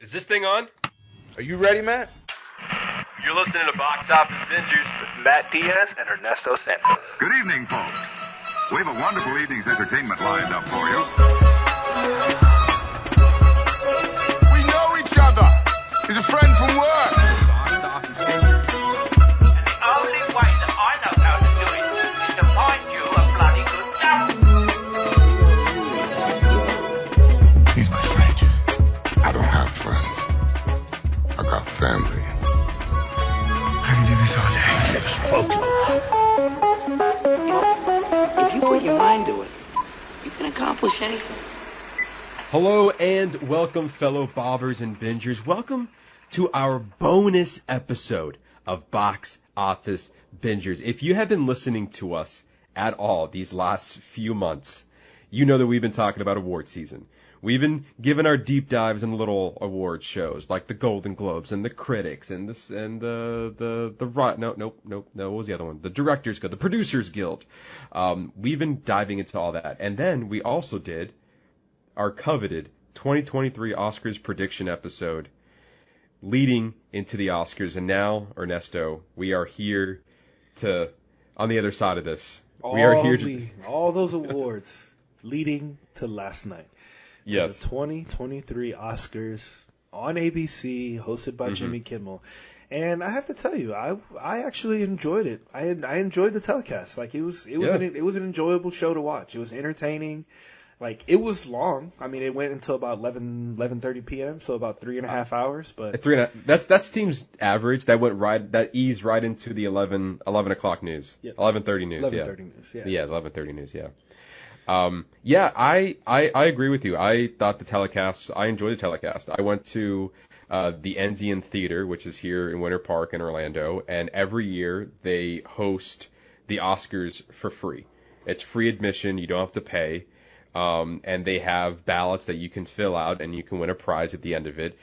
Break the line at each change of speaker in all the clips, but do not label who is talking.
Is this thing on?
Are you ready, Matt?
You're listening to Box Office Bingers
with Matt Diaz and Ernesto Santos.
Good evening, folks. We have a wonderful evening's entertainment lined up for you.
We know each other. He's a friend from work.
Box Office Bingers.
And the only way that I know how to do it is to find you a bloody good job.
He's my friend. I don't have friends. I got family. I can do this all day.
If you put your mind to it, you can accomplish anything.
Hello and welcome, fellow bobbers and bingers. Welcome to our bonus episode of Box Office Bingers. If you have been listening to us at all these last few months, you know that we've been talking about award season. We've been giving our deep dives in little award shows like the Golden Globes and the Critics and what was the other one? The Directors Guild, the Producers Guild. We've been diving into all that, and then we also did our coveted 2023 Oscars prediction episode leading into the Oscars. And now, Ernesto, we are here on the other side of this.
All those awards leading to last night.
Yes.
The 2023 Oscars on ABC, hosted by Jimmy Kimmel. And I have to tell you, I actually enjoyed it. I enjoyed the telecast. Like it was an enjoyable show to watch. It was entertaining. Like it was long. I mean, it went until about 11:30 p.m. So about 3.5 hours. But
3.5. That's team's average. That eased right into the 11 o'clock news.
Yep.
11:30 news.
11:30 news. Yeah.
Yeah, 11:30 news. Yeah. I agree with you. I thought I enjoyed the telecast. I went to the Enzian Theater, which is here in Winter Park in Orlando, and every year they host the Oscars for free. It's free admission. You don't have to pay. And they have ballots that you can fill out and you can win a prize at the end of it.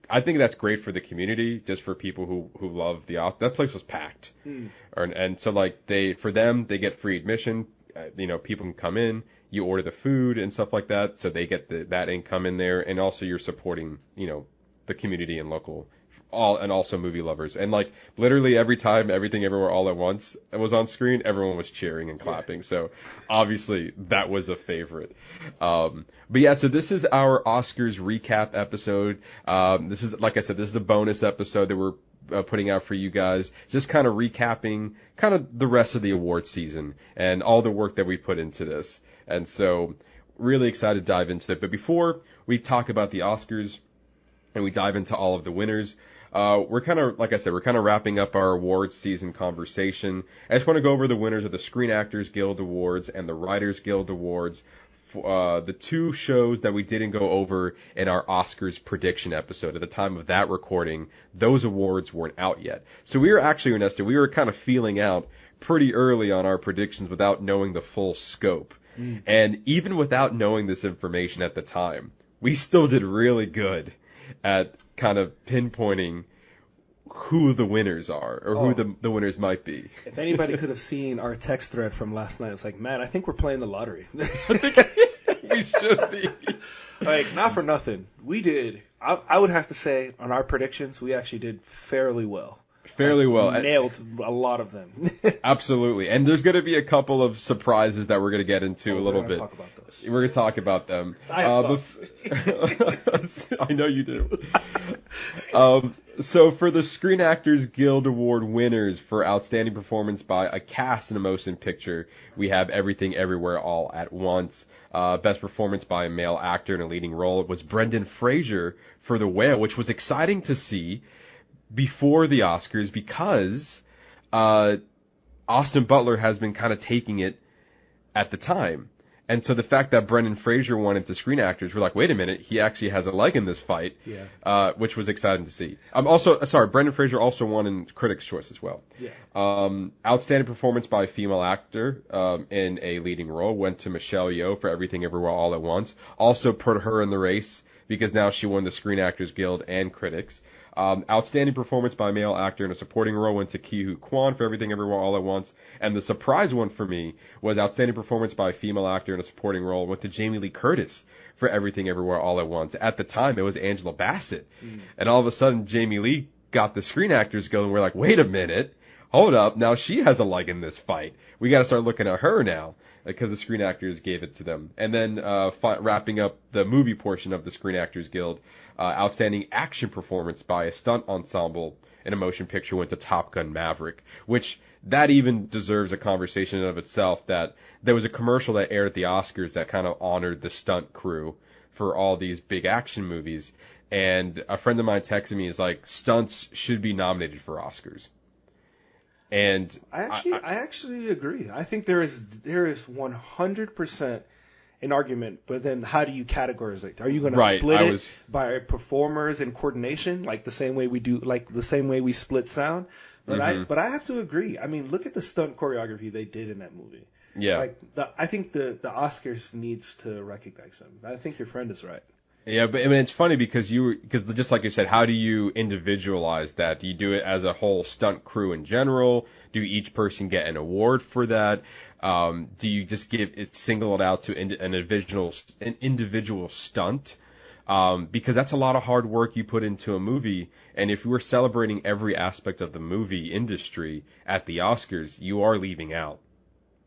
I think that's great for the community, just for people who love the Oscars. That place was packed. And so they get free admission. People can come in, you order the food and stuff like that, so they get that income in there, and also you're supporting, the community and local, and also movie lovers. And literally every time Everything Everywhere All at Once was on screen, everyone was cheering and clapping. Yeah. So obviously that was a favorite. But yeah, so this is our Oscars recap episode. This is, like I said, this is a bonus episode that we're putting out for you guys, just kind of recapping kind of the rest of the award season and all the work that we put into this. And so really excited to dive into it. But before we talk about the Oscars and we dive into all of the winners, we're kind of wrapping up our awards season conversation. I just want to go over the winners of the Screen Actors Guild Awards and the Writers Guild Awards. The two shows that we didn't go over in our Oscars prediction episode. At the time of that recording, those awards weren't out yet. So we were actually, Ernesto, kind of feeling out pretty early on our predictions without knowing the full scope. And even without knowing this information at the time, we still did really good at kind of pinpointing who the winners are, or who the winners might be.
If anybody could have seen our text thread from last night, it's like, man, I think we're playing the lottery.
We should be.
Not for nothing. We did. I would have to say, on our predictions, we actually did fairly well. Nailed a lot of them.
Absolutely. And there's going to be a couple of surprises that we're going to get into a little bit.
Talk about those.
We're going to talk about them. I know you do. So for the Screen Actors Guild Award winners for Outstanding Performance by a Cast in a Motion Picture, we have Everything Everywhere All at Once. Best Performance by a Male Actor in a Leading Role, it was Brendan Fraser for The Whale, which was exciting to see before the Oscars because Austin Butler has been kind of taking it at the time. And so the fact that Brendan Fraser won it to Screen Actors, we're like, wait a minute, he actually has a leg in this fight, which was exciting to see. Brendan Fraser also won in Critics' Choice as well.
Yeah.
Outstanding Performance by a Female Actor in a Leading Role went to Michelle Yeoh for Everything Everywhere All at Once. Also put her in the race because now she won the Screen Actors Guild and Critics. Outstanding performance by a male actor in a supporting role went to Ki-Hoo Kwan for Everything Everywhere All at Once. And the surprise one for me was outstanding performance by a female actor in a supporting role went to Jamie Lee Curtis for Everything Everywhere All at Once. At the time, it was Angela Bassett. And all of a sudden, Jamie Lee got the Screen Actors Guild, and we're like, wait a minute. Hold up. Now she has a leg in this fight. We got to start looking at her now because the Screen Actors gave it to them. And then wrapping up the movie portion of the Screen Actors Guild, outstanding action performance by a stunt ensemble in a motion picture went to Top Gun Maverick, which that even deserves a conversation in of itself, that there was a commercial that aired at the Oscars that kind of honored the stunt crew for all these big action movies. And a friend of mine texted me, is like, stunts should be nominated for Oscars. And
I actually agree. I think there is 100% an argument, but then how do you categorize it? Are you going to split it by performers and coordination, like the same way we split sound? But I have to agree. I mean, look at the stunt choreography they did in that movie.
Yeah.
I think the Oscars needs to recognize them. I think your friend is right.
Yeah, but I mean, it's funny because just like you said, how do you individualize that? Do you do it as a whole stunt crew in general? Do each person get an award for that? Do you just single it out to an individual stunt? Because that's a lot of hard work you put into a movie. And if we're celebrating every aspect of the movie industry at the Oscars, you are leaving out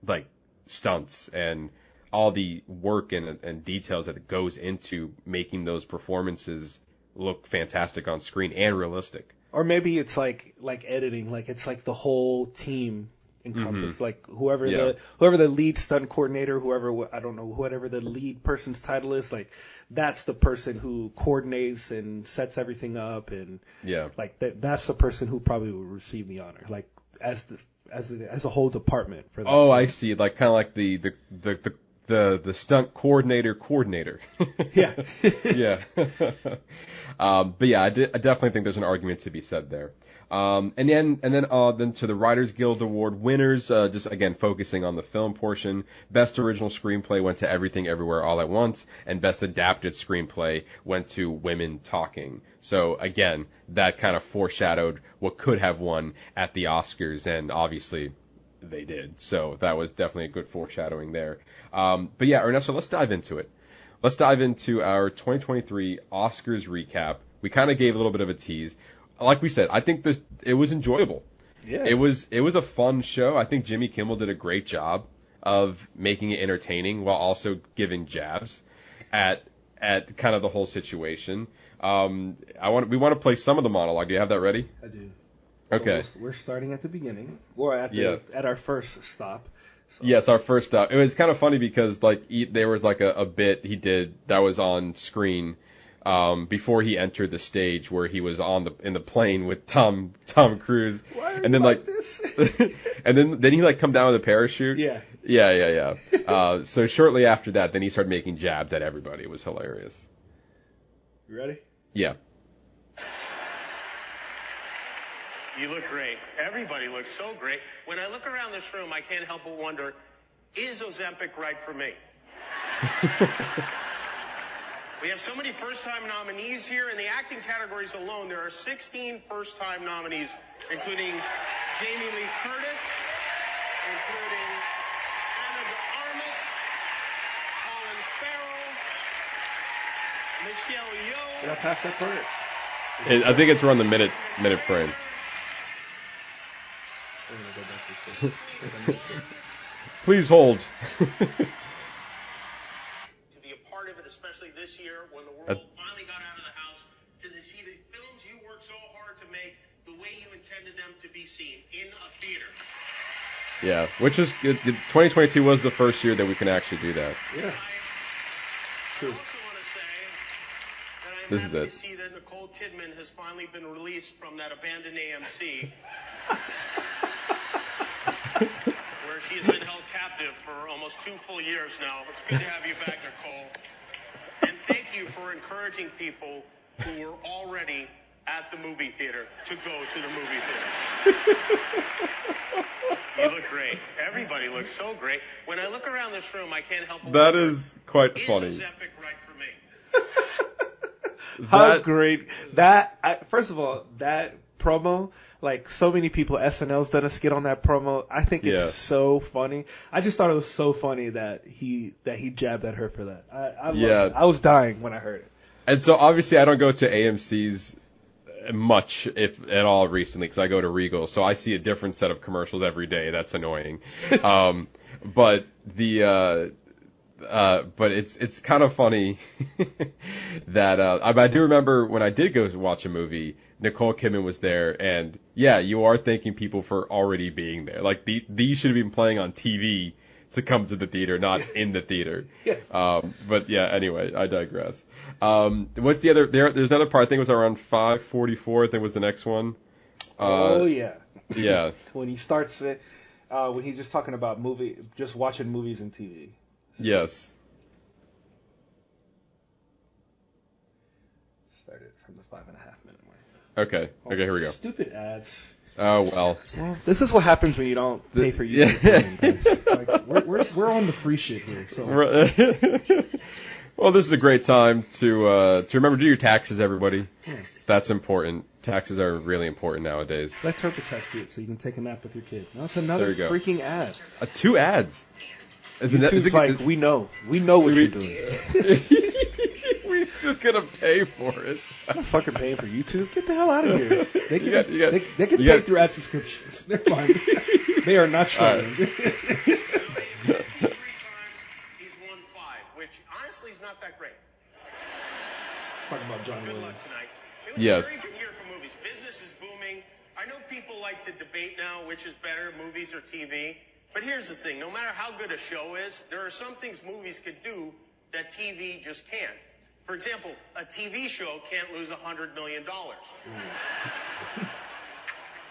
like stunts and all the work and details that goes into making those performances look fantastic on screen and realistic.
Or maybe it's like editing, like it's like the whole team encompassed, like whoever the lead stunt coordinator, whatever the lead person's title is, like that's the person who coordinates and sets everything up, and like that's the person who probably will receive the honor, like as a whole department for that.
Oh, I see. Like kind of like the stunt coordinator.
Yeah.
Yeah. But yeah, I definitely think there's an argument to be said there. And then to the Writers Guild Award winners, just again focusing on the film portion. Best Original Screenplay went to Everything Everywhere All at Once, and Best Adapted Screenplay went to Women Talking. So again, that kind of foreshadowed what could have won at the Oscars, and obviously they did. So that was definitely a good foreshadowing there. But yeah, Ernesto, let's dive into it. Let's dive into our 2023 Oscars recap. We kind of gave a little bit of a tease. Like we said, I think it was enjoyable. Yeah. It was a fun show. I think Jimmy Kimmel did a great job of making it entertaining while also giving jabs at kind of the whole situation. We want to play some of the monologue. Do you have that ready?
I do.
Okay.
So we're starting at the beginning, or at our first stop. So.
Yes, our first stop. It was kind of funny because there was like a bit he did that was on screen before he entered the stage, where he was in the plane with Tom Cruise.
Why are
and then
you like this?
and then he like come down with a parachute.
Yeah.
Yeah. So shortly after that, then he started making jabs at everybody. It was hilarious.
You ready?
Yeah.
You look great. Everybody looks so great. When I look around this room, I can't help but wonder, is Ozempic right for me? We have so many first-time nominees here. In the acting categories alone, there are 16 first-time nominees, including Jamie Lee Curtis, including Ana de Armas, Colin Farrell, Michelle Yeoh.
Did I pass that part?
I think it's around the minute frame. Please hold.
To be a part of it, especially this year when the world finally got out of the house, to see the films you worked so hard to make the way you intended them to be seen in a theater.
Yeah, which is good. 2022 was the first year that we can actually do that.
Yeah. True.
I also want to say that I'm
This
happy
is it.
to see that Nicole Kidman has finally been released from that abandoned AMC. Where she has been held captive for almost 2 full years now. It's good to have you back, Nicole. And thank you for encouraging people who were already at the movie theater to go to the movie theater. You look great. Everybody looks so great. When I look around this room, I can't help but
That
wonder,
is quite funny.
Is Ozempic right for me?
How great that! First of all, that promo, like so many people, SNL's done a skit on that promo. I think it's so funny. I just thought it was so funny that he jabbed at her for that. I loved it. I was dying when I heard it.
And so obviously I don't go to AMC's much, if at all, recently, because I go to Regal, so I see a different set of commercials every day. That's annoying. But it's kind of funny that I do remember when I did go watch a movie, Nicole Kidman was there, and yeah, you are thanking people for already being there. Like these should have been playing on TV to come to the theater, not in the theater. But yeah, anyway, I digress. What's the other? There's another part. I think it was around 5:44. I think was the next one. Yeah.
When he starts it, when he's just talking about just watching movies and TV.
Yes.
Started from the 5.5 minute mark.
Okay, here we go.
Stupid ads.
Oh well.
This is what happens when you don't pay for YouTube. Like, we're on the free shit here. So.
Well, this is a great time to remember to do your taxes, everybody.
Yes.
That's important. Taxes are really important nowadays.
Let TurboTax do it so you can take a nap with your kid. Now it's another freaking ad.
2 ads.
YouTube's like, we know what you're doing.
We're just gonna pay for it.
I'm not fucking paying for YouTube. Get the hell out of here. They can pay through ad subscriptions. They're fine. They are not struggling.
He's won 5, which honestly is not that great.
Let's talk about John
Good luck
Williams.
tonight. It was a very good year for movies. Business is booming. I know people like to debate now which is better, movies or TV. But here's the thing. No matter how good a show is, there are some things movies could do that TV just can't. For example, a TV show can't lose $100 million.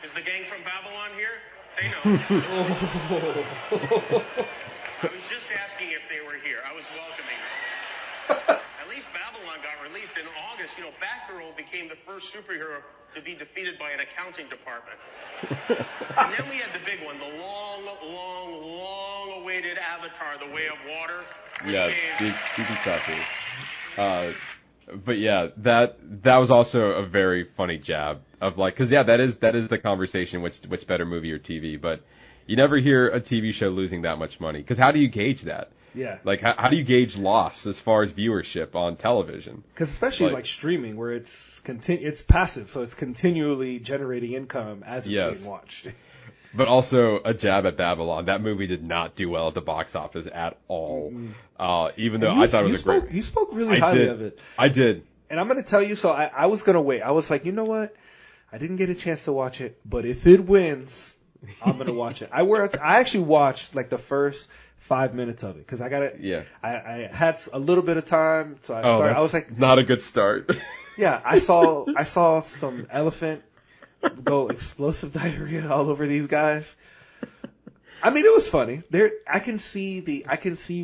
Is the gang from Babylon here? They know. I was just asking if they were here. I was welcoming them. At least Babylon got released in August. You know, Batgirl became the first superhero to be defeated by an accounting department. And then we had the big one, the long-awaited Avatar, The Way of Water.
Yeah, you can stop here. But yeah, that was also a very funny jab of like, because yeah, that is the conversation, what's better, movie or TV, but you never hear a TV show losing that much money, because how do you gauge that?
Yeah.
Like, how do you gauge loss as far as viewership on television?
Because especially like streaming, where it's passive, so it's continually generating income as it's being watched.
But also a jab at Babylon. That movie did not do well at the box office at all. Even though I thought it was a great.
You spoke really highly of it.
I did.
And I'm going to tell you, so I was going to wait. I was like, you know what? I didn't get a chance to watch it, but if it wins, I'm going to watch it. I actually watched like the first 5 minutes of it because I got it.
Yeah.
I had a little bit of time, so I started. I was like,
not a good start.
Yeah, I saw some elephant go explosive diarrhea all over these guys. I mean, it was funny. I can see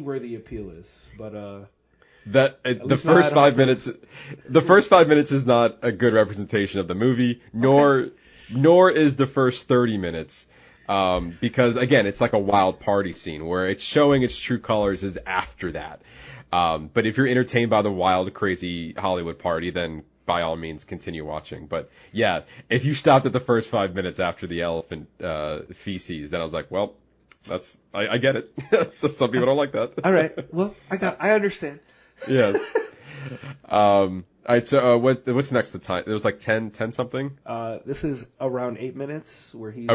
where the appeal is, but
the first 5 minutes is not a good representation of the movie, nor is the first 30 minutes. Because again, it's like a wild party scene where it's showing its true colors is after that. But if you're entertained by the wild, crazy Hollywood party, then by all means continue watching. But yeah, if you stopped at the first 5 minutes after the elephant feces, then I was like, well, I get it. So some people don't like that.
All right. Well, I understand.
Yes. All right. So what's next to time? It was like 10 something.
This is around 8 minutes where he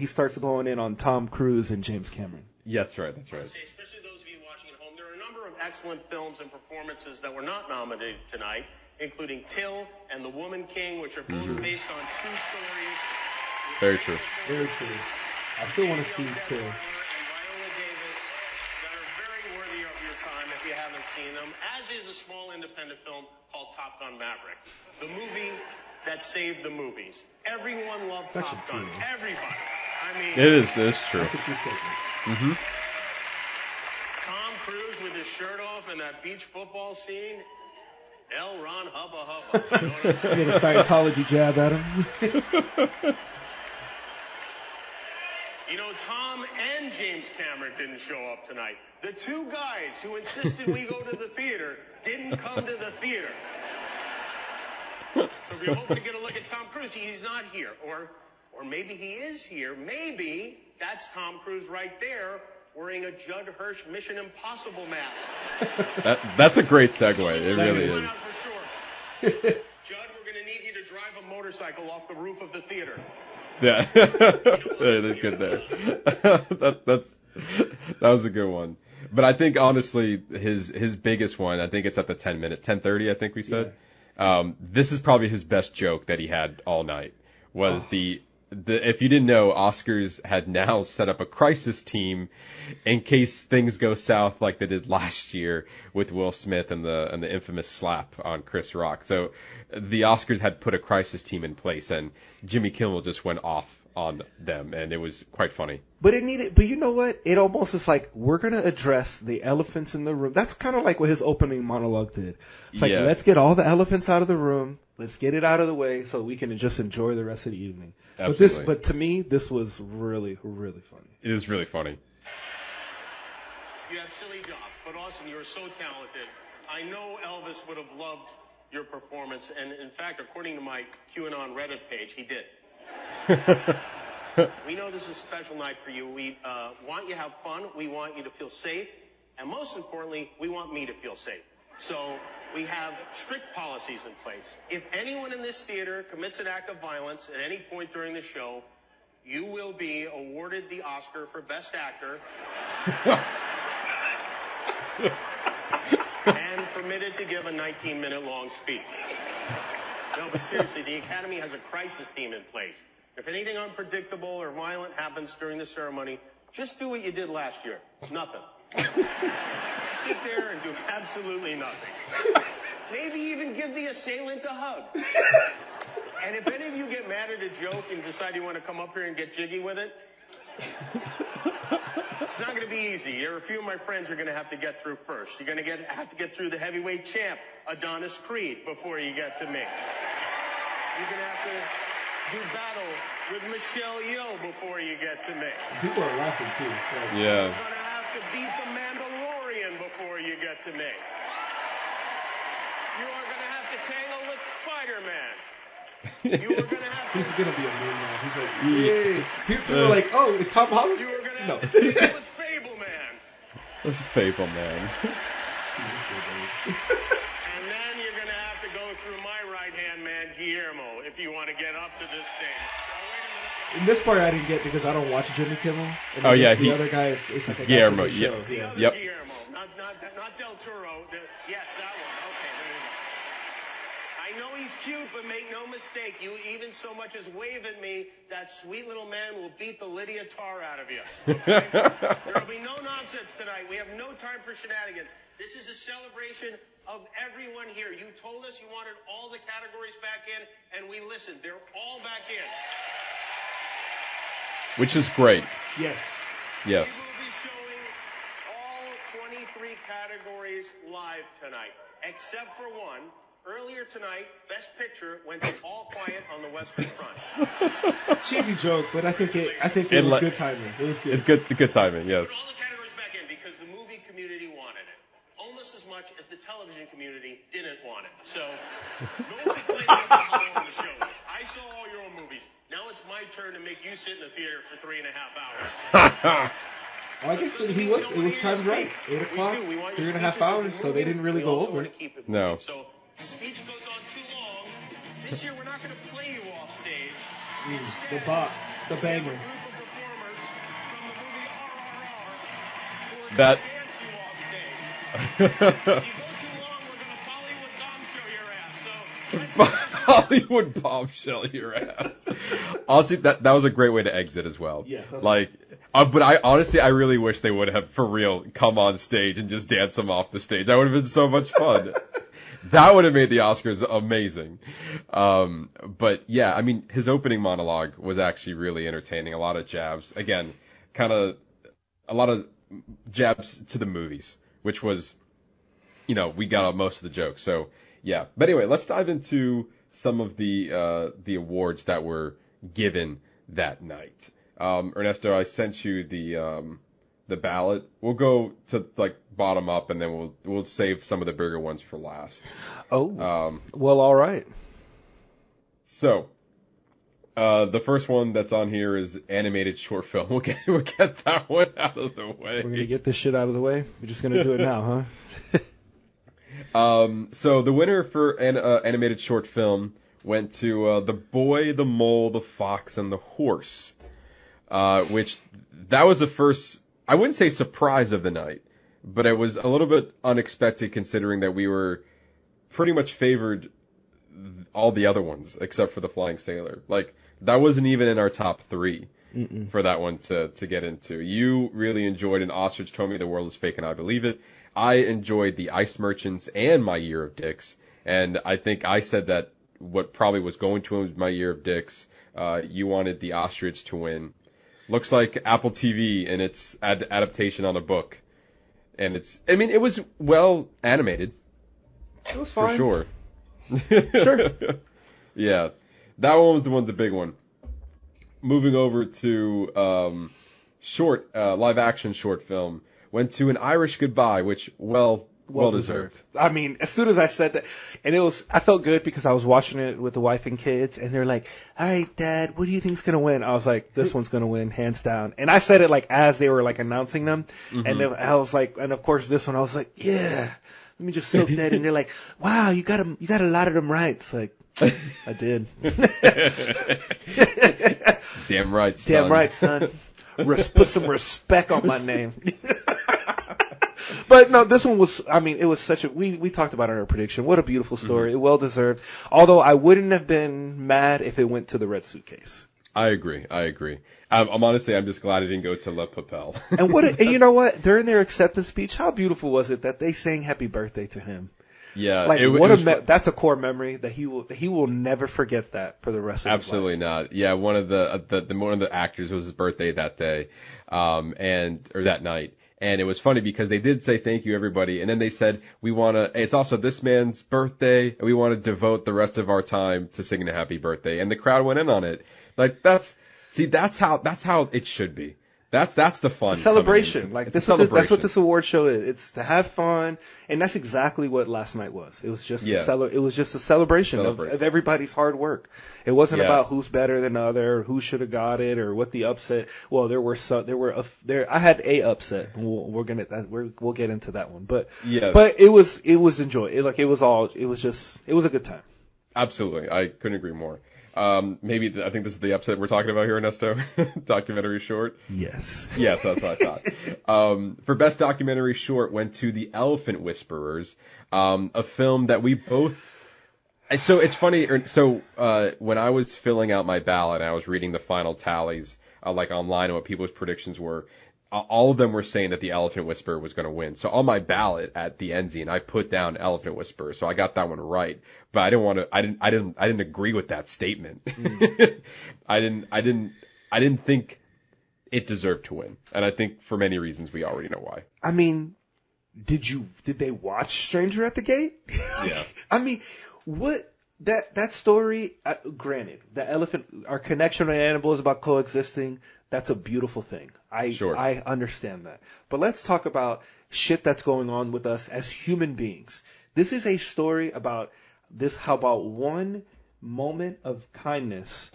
starts going in on Tom Cruise and James Cameron.
Yeah, that's right.
Especially those of you watching at home, there are a number of excellent films and performances that were not nominated tonight, including Till and The Woman King, which are both based on true stories.
Very true.
Very true. I still want to see Till.
And Viola Davis that are very worthy of your time if you haven't seen them, as is a small independent film called Top Gun Maverick, the movie that saved the movies. Everyone loved Top Gun. Everybody. I mean,
it is true.
That's a true statement.
Mm-hmm.
Tom Cruise with his shirt off in that beach football scene. L. Ron Hubba Hubba.
Get a Scientology jab at him.
You know, Tom and James Cameron didn't show up tonight. The two guys who insisted we go to the theater didn't come to the theater. So if you're hoping to get a look at Tom Cruise, he's not here. Or maybe he is here. Maybe that's Tom Cruise right there wearing a Judd Hirsch Mission Impossible mask.
That's a great segue. It really is.
For sure. Judd, we're going to need you to drive a motorcycle off the roof of the theater.
Yeah. That's good there. That was a good one. But I think, honestly, his biggest one, I think it's at the 10:30, I think we said. Yeah. This is probably his best joke that he had all night, was if you didn't know, Oscars had now set up a crisis team in case things go south like they did last year with Will Smith and the infamous slap on Chris Rock. So the Oscars had put a crisis team in place, and Jimmy Kimmel just went off on them, and it was quite funny.
But you know what? It almost is like, we're going to address the elephants in the room. That's kind of like what his opening monologue did. It's like, let's get all the elephants out of the room. Let's get it out of the way so we can just enjoy the rest of the evening.
Absolutely.
But to me, this was really, really funny.
It is really funny.
You have silly jobs, but Austin, you're so talented. I know Elvis would have loved your performance, and in fact, according to my QAnon Reddit page, he did. We know this is a special night for you. We want you to have fun. We want you to feel safe. And most importantly, we want me to feel safe. So we have strict policies in place. If anyone in this theater commits an act of violence at any point during the show, you will be awarded the Oscar for Best Actor and permitted to give a 19-minute long speech. No, but seriously, the Academy has a crisis team in place. If anything unpredictable or violent happens during the ceremony, just do what you did last year. Nothing. Sit there and do absolutely nothing. Maybe even give the assailant a hug. And if any of you get mad at a joke and decide you want to come up here and get jiggy with it, it's not going to be easy. There are a few of my friends you're going to have to get through first. You're going to have to get through the heavyweight champ, Adonis Creed, before you get to me. You're going to have to do battle with Michelle Yeoh before you get to me.
People are laughing too.
Yeah.
You're going to have to beat the Mandalorian before you get to me. You are going to have to tangle with Spider-Man. You are going to have to...
He's going to be a meme now. He's like, yeah. People are like, oh, it's Tom Holland?
You are going to have to tangle with Fableman.
Fableman.
And then you're going to have to go through my right-hand man, Guillermo, if you want to get up to this stage.
In this part I didn't get because I don't watch Jimmy Kimmel. And the other guy is like
Guillermo.
The other Guillermo, not Del Toro. Yes, that one. Okay, there you go. I know he's cute, but make no mistake, you even so much as wave at me, that sweet little man will beat the Lydia Tar out of you. Okay? There will be no nonsense tonight. We have no time for shenanigans. This is a celebration of everyone here. You told us you wanted all the categories back in, and we listened. They're all back in.
Which is great.
Yes.
Yes.
We will be showing all 23 categories live tonight, except for one. Earlier tonight, Best Picture went to All Quiet on the Western Front.
Cheesy joke, but I think it was good timing. It was good.
It's good timing, yes.
Put all the categories back in because the movie community wanted it. Almost as much as the television community didn't want it. So, no complaining about how long the show was. I saw all your own movies. Now it's my turn to make you sit in the theater for 3.5 hours.
Well, I guess it was timed right. 8 o'clock, 3.5 hours, so they didn't really go over it.
No.
So, the speech goes on too long. This year we're not going to play you off stage. Instead,
the banger.
we have a group of performers from the movie RRR who are
That.
going to dance you off stage. If you go too long, we're going to Bollywood bombshell your ass. So let's
Hollywood bombshell your ass. Honestly, that was a great way to exit as well.
Yeah.
But I really wish they would have, for real, come on stage and just dance them off the stage. That would have been so much fun. That would have made the Oscars amazing. But yeah, I mean, his opening monologue was actually really entertaining. A lot of jabs. Again, a lot of jabs to the movies, which was, we got most of the jokes. So yeah. But anyway, let's dive into some of the awards that were given that night. Ernesto, I sent you the ballot. We'll go to bottom up, and then we'll save some of the bigger ones for last.
Oh. Well, all right.
So, the first one that's on here is animated short film. We'll get that one out of the way.
We're gonna get this shit out of the way. We're just gonna do it now, huh?
So the winner for an animated short film went to The Boy, the Mole, the Fox, and the Horse, which that was the first, I wouldn't say surprise of the night, but it was a little bit unexpected considering that we were pretty much favored all the other ones except for The Flying Sailor. Like, that wasn't even in our top 3 for that one to get into. You really enjoyed An Ostrich Told Me the World is Fake and I Believe It. I enjoyed The Ice Merchants and My Year of Dicks, and I think I said that what probably was going to win was My Year of Dicks. You wanted The Ostrich to win. Looks like Apple TV and its adaptation on a book. And it was well animated.
It was fine.
For sure.
Sure.
Yeah. That one was the big one. Moving over to live action short film. Went to An Irish Goodbye, which, well deserved.
I mean, as soon as I said that, and I felt good because I was watching it with the wife and kids, and they're like, all right, Dad, what do you think's going to win? I was like, this one's going to win, hands down. And I said it like as they were like announcing them, and then I was like, and of course this one, I was like, yeah, let me just soak that in. They're like, wow, you got a lot of them right. It's like, I did.
Damn right, son.
Damn right, son. Put some respect on my name. But no, this one was, it was such a, we talked about it in our prediction. What a beautiful story. Well deserved. Although I wouldn't have been mad if it went to The Red Suitcase.
I agree. I'm honestly, I'm just glad it didn't go to Le Papel.
And you know what? During their acceptance speech, how beautiful was it that they sang happy birthday to him?
Yeah.
Like, that's a core memory that he will never forget that for the rest of his life.
Absolutely not. Yeah. One of the actors, it was his birthday that day, or that night. And it was funny because they did say thank you, everybody. And then they said, it's also this man's birthday, and we want to devote the rest of our time to singing a happy birthday. And the crowd went in on it. Like, that's how it should be. That's the fun.
It's a celebration. That's what this award show is. It's to have fun. And that's exactly what last night was. It was just a celebration of everybody's hard work. It wasn't about who's better than the other, or who should have got it, or what the upset. Well, I had a upset. We'll get into that one. But it was enjoyable. It was a good time.
Absolutely. I couldn't agree more. I think this is the upset we're talking about here, Ernesto. Documentary short.
Yes,
that's what I thought. For best documentary short went to The Elephant Whisperers, a film that we both. So it's funny. When I was filling out my ballot, I was reading the final tallies, like online, and what people's predictions were. All of them were saying that The Elephant Whisperer was going to win. So on my ballot at the Enzian, I put down Elephant Whisperer. So I got that one right. But I didn't agree with that statement. I didn't think it deserved to win. And I think for many reasons we already know why.
I mean, did they watch Stranger at the Gate?
Yeah.
I mean, what that story, granted, our connection to animals about coexisting, that's a beautiful thing. I understand that. But let's talk about shit that's going on with us as human beings. This is a story about how about one moment of kindness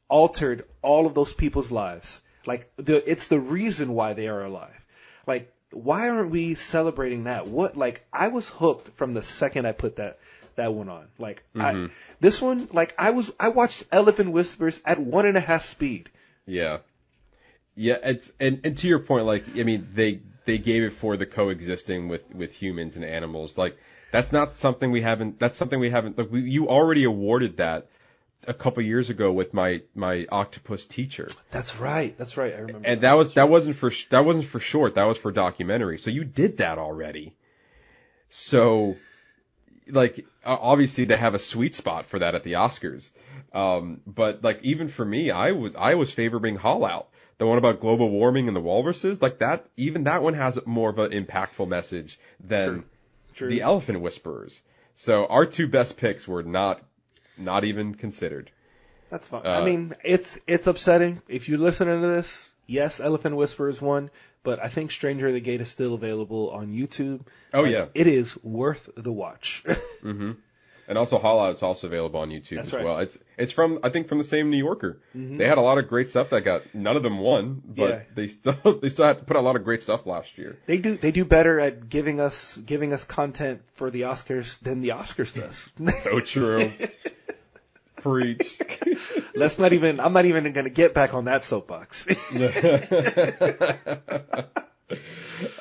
altered all of those people's lives. Like, it's the reason why they are alive. Like, why aren't we celebrating that? I was hooked from the second I put that one on. Like, this one, like, I watched Elephant Whispers at 1.5 speed.
Yeah. Yeah, and to your point, like, I mean, they gave it for the coexisting with humans and animals. Like, that's something we haven't, like, you already awarded that a couple years ago with my octopus teacher.
That's right. I remember.
And that wasn't for short, that was for documentary. So you did that already. So, like, obviously they have a sweet spot for that at the Oscars. But like, even for me, I was favoring Haul Out. The one about global warming and the walruses, like that, even that one has more of an impactful message than
True.
The Elephant Whisperers. So our two best picks were not even considered.
That's fine. I mean, it's upsetting. If you're listening to this, yes, Elephant Whisperers won, but I think Stranger at the Gate is still available on YouTube.
Oh, yeah.
It is worth the watch.
Mm-hmm. And also Hollout's also available on YouTube as well. It's from, I think, from the same New Yorker.
Mm-hmm.
They had a lot of great stuff that got, none of them won, but they still had to put a lot of great stuff last year.
They do better at giving us content for the Oscars than the Oscars does.
So true. Preach.
I'm not even going to get back on that soapbox.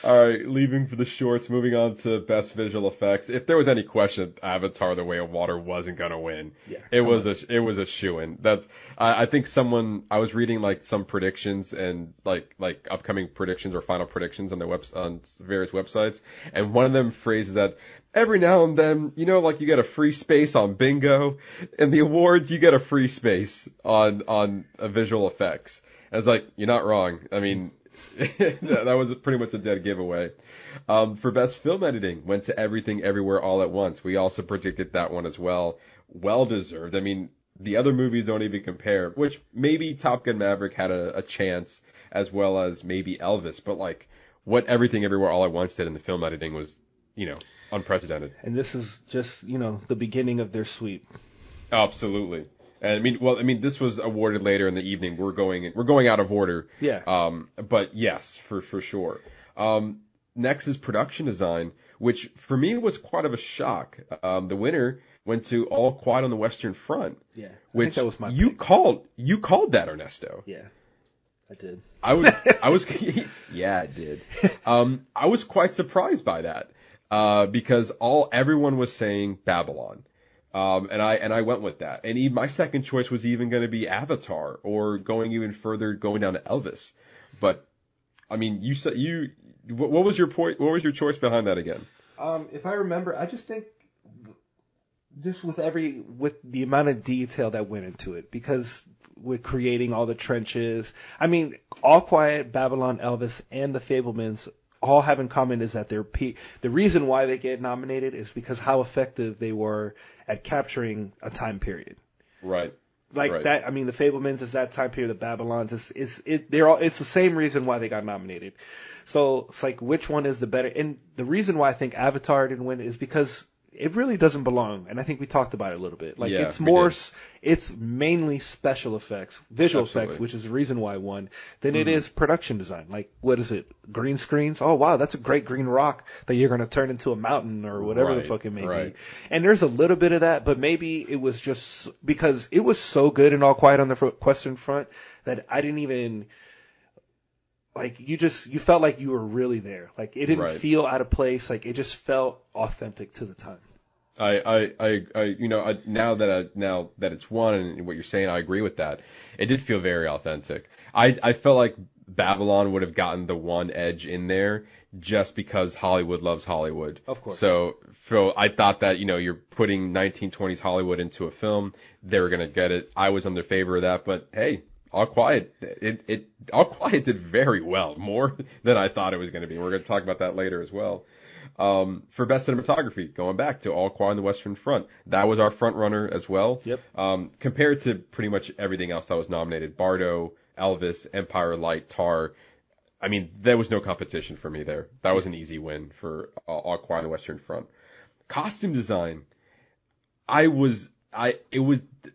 All right, leaving for the shorts, moving on to best visual effects. If there was any question, Avatar: The Way of Water wasn't gonna win.
Yeah,
it was a shoo-in. That's I think I was reading like some predictions and like upcoming predictions or final predictions on on various websites, and one of them phrases that every now and then, like you get a free space on bingo, and the awards you get a free space on visual effects. And it's like, you're not wrong. I mean. That was pretty much a dead giveaway. For best film editing, went to Everything Everywhere All at Once. We also predicted that one as well. Well deserved. I mean, the other movies don't even compare, which maybe Top Gun Maverick had a chance, as well as maybe Elvis. But like, what Everything Everywhere All at Once did in the film editing was, unprecedented.
And this is just, the beginning of their sweep.
Absolutely. And this was awarded later in the evening. We're going out of order.
Yeah.
But yes, for sure. Next is production design, which for me was quite of a shock. The winner went to All Quiet on the Western Front.
Yeah.
Which
that was my
you
pick.
called that, Ernesto.
Yeah. I did.
I was yeah, I did. I was quite surprised by that. Because everyone was saying Babylon. And I went with that. And my second choice was even going to be Avatar, or going even further, going down to Elvis. But I mean, you said what was your point? What was your choice behind that again?
If I remember, I just think just with the amount of detail that went into it, because with creating all the trenches, I mean, All Quiet, Babylon, Elvis, and The Fabelmans all have in common is that the reason why they get nominated is because how effective they were at capturing a time period.
Right.
Like that. I mean, The Fabelmans is that time period. The Babylons it's the same reason why they got nominated. So it's like, which one is the better? And the reason why I think Avatar didn't win is because it really doesn't belong. And I think we talked about it a little bit. Like, it's mainly special effects, visual effects, which is the reason why I won, than it is production design. Like, what is it? Green screens? Oh, wow, that's a great green rock that you're going to turn into a mountain or whatever the fuck it may be. And there's a little bit of that, but maybe it was just because it was so good in All Quiet on the Western Front that I didn't even... Like, you felt like you were really there. Like, it didn't feel out of place. Like, it just felt authentic to the time.
Now that it's won and what you're saying, I agree with that. It did feel very authentic. I felt like Babylon would have gotten the one edge in there just because Hollywood loves Hollywood.
Of course.
So I thought that, you're putting 1920s Hollywood into a film. They were going to get it. I was under favor of that, but hey, All Quiet, All Quiet did very well, more than I thought it was going to be. We're going to talk about that later as well. For best cinematography, going back to All Quiet on the Western Front, that was our front runner as well.
Yep.
Compared to pretty much everything else that was nominated, Bardo, Elvis, Empire Light, Tar. I mean, there was no competition for me there. That was an easy win for All Quiet on the Western Front. Costume design, it was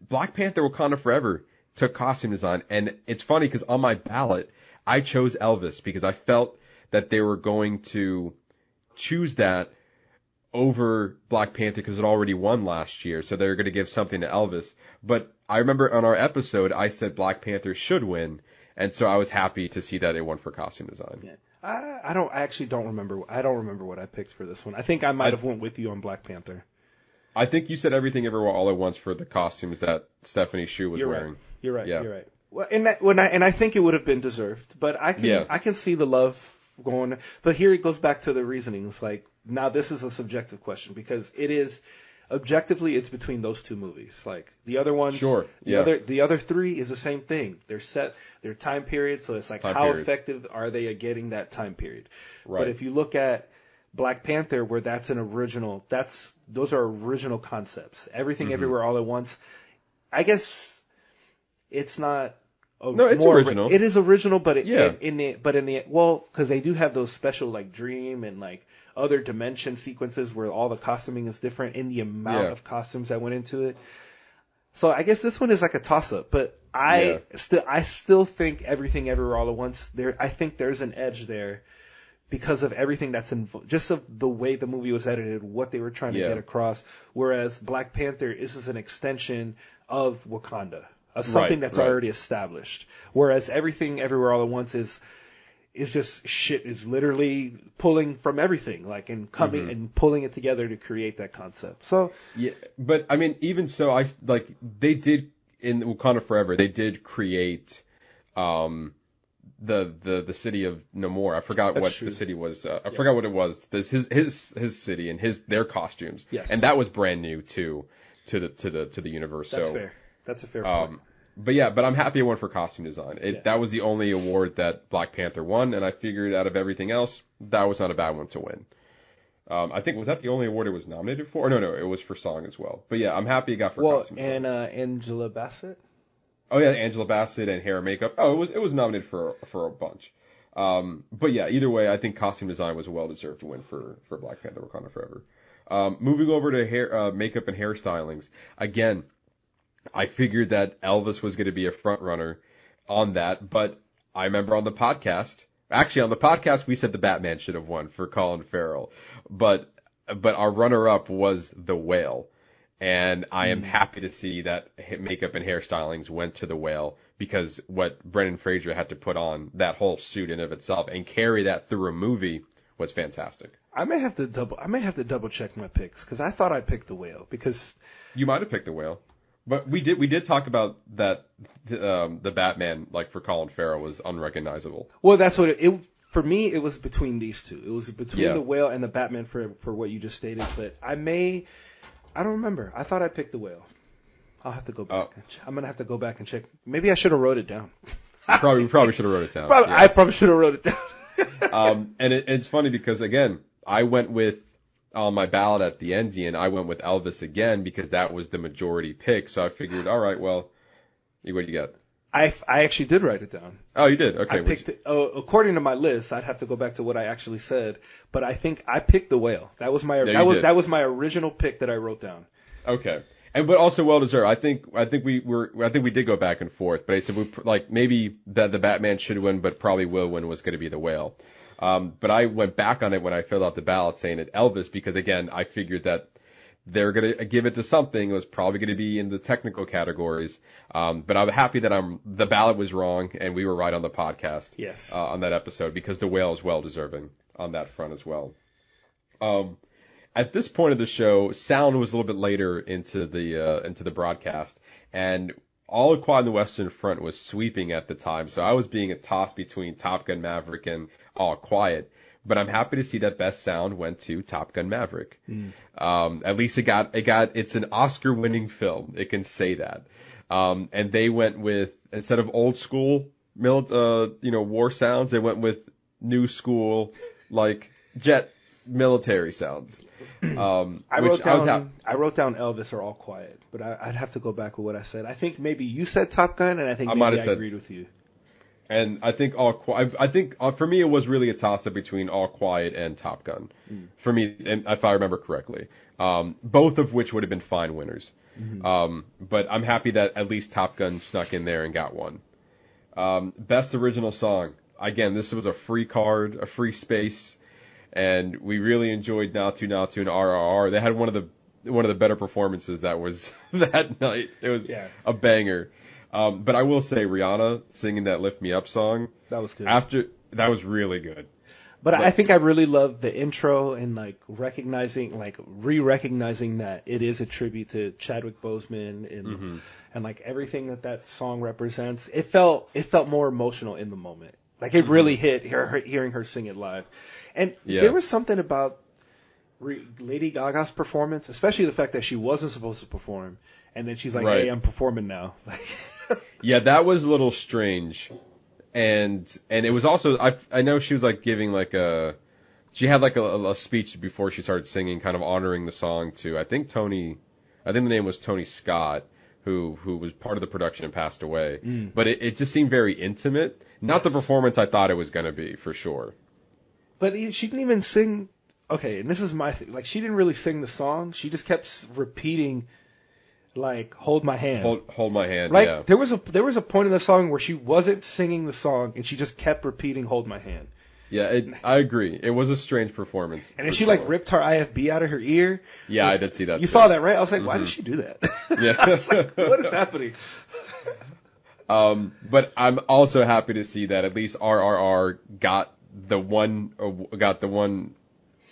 Black Panther: Wakanda Forever took costume design, and it's funny because on my ballot I chose Elvis because I felt that they were going to choose that over Black Panther because it already won last year, so they're going to give something to Elvis. But I remember on our episode I said Black Panther should win, and so I was happy to see that it won for costume design.
Yeah. I don't remember. I don't remember what I picked for this one. I think I might have went with you on Black Panther.
I think you said Everything Everywhere All at Once for the costumes that Stephanie Hsu was wearing.
You're right.
Yeah.
You're right. Well, and I think it would have been deserved, but I can see the love going. But here it goes back to the reasonings. Like, now this is a subjective question because it is objectively it's between those two movies. Like, the other ones, the other three is the same thing. They're set their time period, so it's like effective are they at getting that time period? Right. But if you look at Black Panther, where those are original concepts. Everything Everywhere All at Once. I guess it's not.
It's original.
It is original, but because they do have those special like dream and like other dimension sequences where all the costuming is different and the amount of costumes that went into it. So I guess this one is like a toss-up, but I still think Everything Everywhere All at Once. I think there's an edge there because of everything that's just of the way the movie was edited, what they were trying to get across. Whereas Black Panther is an extension of Wakanda, of something that's already established. Whereas Everything Everywhere All at Once is just shit, is literally pulling from everything, like, and coming and pulling it together to create that concept. So
yeah, but I mean, even so, they did in Wakanda Forever, they did create the city of Namor. I forgot what the city was. I forgot what it was. His city and their costumes.
Yes.
And that was brand new too to the universe.
That's fair. That's a fair point.
But I'm happy it won for costume design. That was the only award that Black Panther won, and I figured out of everything else, that was not a bad one to win. I think, was that the only award it was nominated for? Or no, it was for song as well. But yeah, I'm happy it got for costume design.
And Angela Bassett?
Oh yeah, Angela Bassett and hair and makeup. Oh, it was nominated for a bunch. But yeah, either way, I think costume design was a well-deserved win for Black Panther Wakanda Forever. Moving over to hair, makeup and hairstylings. Again, I figured that Elvis was going to be a front runner on that, but I remember on the podcast, we said the Batman should have won for Colin Farrell, but our runner-up was The Whale, and I am happy to see that makeup and hairstylings went to The Whale, because what Brendan Fraser had to put on, that whole suit in of itself, and carry that through a movie was fantastic.
I may have to double check my picks, because I thought I picked The Whale, because
you might have picked The Whale. But we did talk about that the Batman, like, for Colin Farrell was unrecognizable.
Well, that's what it for me. It was between these two. It was between The Whale and the Batman for what you just stated. But I don't remember. I thought I picked The Whale. I'll have to go back. I'm gonna have to go back and check. Maybe I should have wrote it down.
Probably should have wrote it down.
I probably should have wrote it down.
And it's funny because, again, I went with on my ballot at the Enzian, I went with Elvis again because that was the majority pick. So I figured, all right, well, what do you got?
I actually did write it down.
Oh, you did? Okay.
I picked according to my list, I'd have to go back to what I actually said, but I think I picked The Whale. That was that was my original pick that I wrote down.
Okay. But also well deserved. I think we did go back and forth, but I said maybe that the Batman should win, but probably will win was going to be The Whale. But I went back on it when I filled out the ballot saying it Elvis because, again, I figured that they're going to give it to something. It was probably going to be in the technical categories. But I'm happy that the ballot was wrong and we were right on the podcast.
Yes.
On that episode because The Whale is well deserving on that front as well. At this point of the show, sound was a little bit later into the broadcast, and All Quiet on the Western Front was sweeping at the time, so I was being a toss between Top Gun Maverick and All Quiet. But I'm happy to see that best sound went to Top Gun Maverick. At least it's an Oscar-winning film. It can say that. And they went with, instead of old school, war sounds, they went with new school, like jet military sounds.
I wrote down Elvis or All Quiet, but I'd have to go back with what I said. I think maybe you said Top Gun, and I think maybe I agreed with you.
And I think for me it was really a toss-up between All Quiet and Top Gun. For me, if I remember correctly, both of which would have been fine winners. But I'm happy that at least Top Gun snuck in there and got one. Best original song. Again, this was a free card, a free space, and we really enjoyed Natu Natu and RRR. They had one of the better performances that was that night. It was a banger. But I will say Rihanna singing that Lift Me Up song.
That was good.
That was really good.
But I think I really loved the intro and re-recognizing that it is a tribute to Chadwick Boseman and like everything that song represents. It felt more emotional in the moment. Like it really hit hearing her sing it live. And there was something about Lady Gaga's performance, especially the fact that she wasn't supposed to perform, and then she's like, "Hey, I'm performing now."
Yeah, that was a little strange, and it was also I know she was like giving she had like a speech before she started singing, kind of honoring the song to I think the name was Tony Scott, who was part of the production and passed away, but it just seemed very intimate, not the performance I thought it was going to be for sure.
But she didn't even sing okay, and this is my thing. Like, she didn't really sing the song. She just kept repeating, like, "Hold my hand."
Hold my hand.
Like,
yeah.
there was a point in the song where she wasn't singing the song and she just kept repeating "Hold my hand."
Yeah, I agree. It was a strange performance.
And then she like ripped her IFB out of her ear.
Yeah,
like,
I did see that.
You
too.
saw that, right? I was like, why did she do that?
Yeah.
I was like, what is happening?
But I'm also happy to see that at least RRR got the one.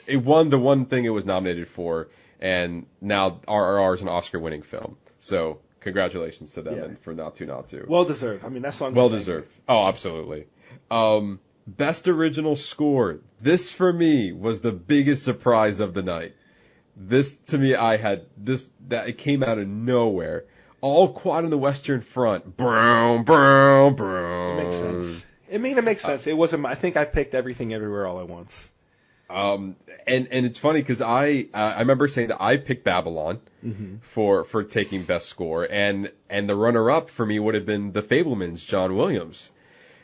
It won the one thing it was nominated for, and now RRR is an Oscar-winning film. So congratulations to them and for Not To.
Well deserved. I mean, that song's
well deserved. Oh, absolutely. Best original score. This for me was the biggest surprise of the night. This to me, it came out of nowhere. All Quiet on the Western Front. Brown.
It makes sense. It makes sense. It wasn't. I think I picked Everything Everywhere All at Once.
And it's funny because I remember saying that I picked Babylon for taking best score, and the runner up for me would have been The Fabelmans, John Williams.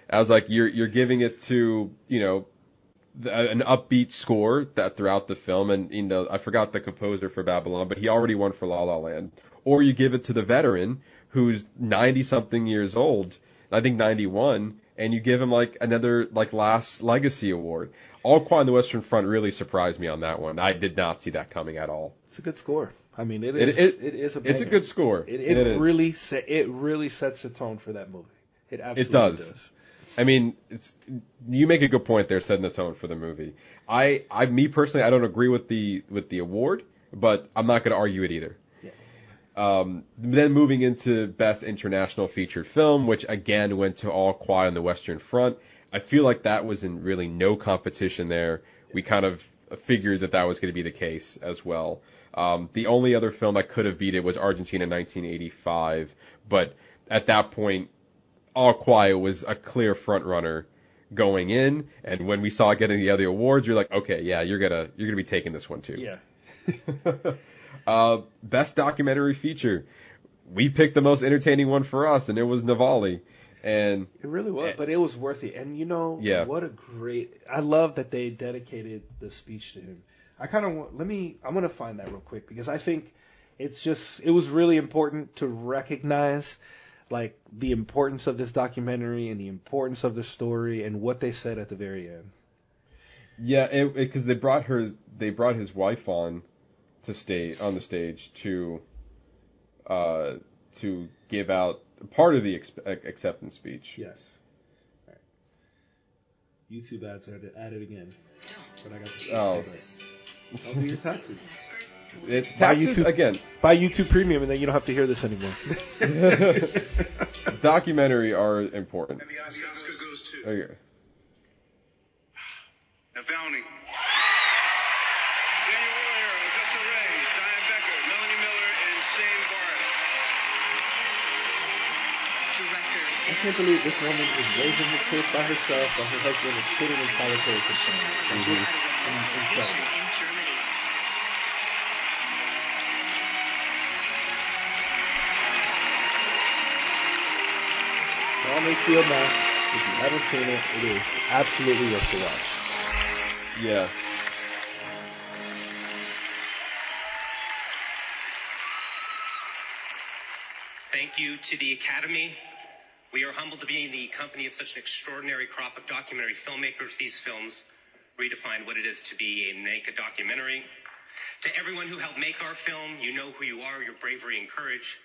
I was like, you're giving it to, an upbeat score that throughout the film, and I forgot the composer for Babylon, but he already won for La La Land. Or you give it to the veteran who's 90 something years old, I think 91, and you give him like another like last legacy award. All Quiet on the Western Front really surprised me on that one. I did not see that coming at all.
It's a good score. I mean, it is a banger.
It's a good score.
It really sets the tone for that movie. It absolutely does.
I mean, you make a good point there, setting the tone for the movie. Me personally, I don't agree with the award, but I'm not going to argue it either. Yeah. Then moving into Best International Featured Film, which again went to All Quiet on the Western Front. I feel like that was in really no competition there. We kind of figured that was going to be the case as well. The only other film that could have beat it was Argentina 1985, but at that point, All Quiet was a clear front runner going in, and when we saw it getting the other awards, you're like, okay, yeah, you're gonna be taking this one too.
Yeah.
Best documentary feature. We picked the most entertaining one for us, and it was Navalny. And
it really was, but it was worth it. And what a great! I love that they dedicated the speech to him. I kind of I'm gonna find that real quick because I think it was really important to recognize like the importance of this documentary and the importance of the story and what they said at the very end.
Yeah, because they brought his wife on the stage to give out part of the acceptance speech.
Yes. All right. YouTube ads are added again. But I got I'll do your taxes.
Taxes again.
Buy YouTube Premium, and then you don't have to hear this anymore.
Documentary are important.
And the Oscars goes to
Okay.
Navalny. Daniel Warrior, Augusta Ray, Diane Becker, Melanie Miller, and Shane Forrest.
I can't believe this woman is raising her kids by herself while her husband is sitting in solitary confinement. Incredible.
In Germany.
It's on HBO Max. If you haven't seen it, it is absolutely worth the watch.
Yeah.
Thank you to the Academy. We are humbled to be in the company of such an extraordinary crop of documentary filmmakers. These films redefine what it is to make a documentary. To everyone who helped make our film, you know who you are. Your bravery and courage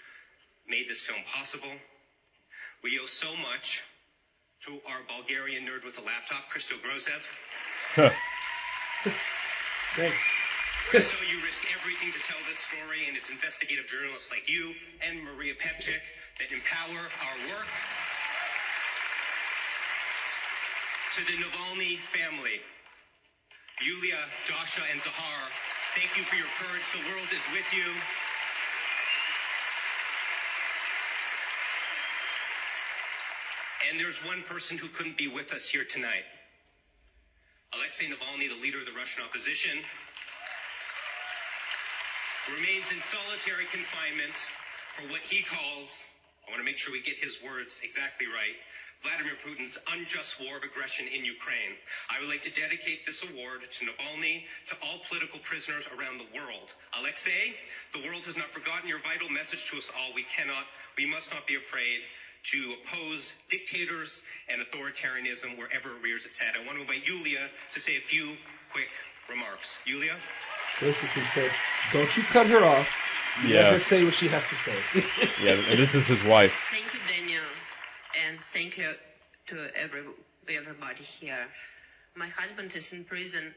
made this film possible. We owe so much to our Bulgarian nerd with a laptop, Christo Grozev.
Thanks.
Christo, you risked everything to tell this story, and it's investigative journalists like you and Maria Pepchik that empower our work. To the Navalny family, Yulia, Dasha, and Zahar, thank you for your courage. The world is with you. And there's one person who couldn't be with us here tonight. Alexei Navalny, the leader of the Russian opposition, remains in solitary confinement for what he calls, I want to make sure we get his words exactly right, Vladimir Putin's unjust war of aggression in Ukraine. I would like to dedicate this award to Navalny, to all political prisoners around the world. Alexei, the world has not forgotten your vital message to us all. We must not be afraid to oppose dictators and authoritarianism wherever it rears its head. I want to invite Yulia to say a few quick remarks. Yulia?
Don't you cut her off. Let her say what she has to say.
Yeah, and this is his wife.
Thank you, Daniel, and thank you to everybody here. My husband is in prison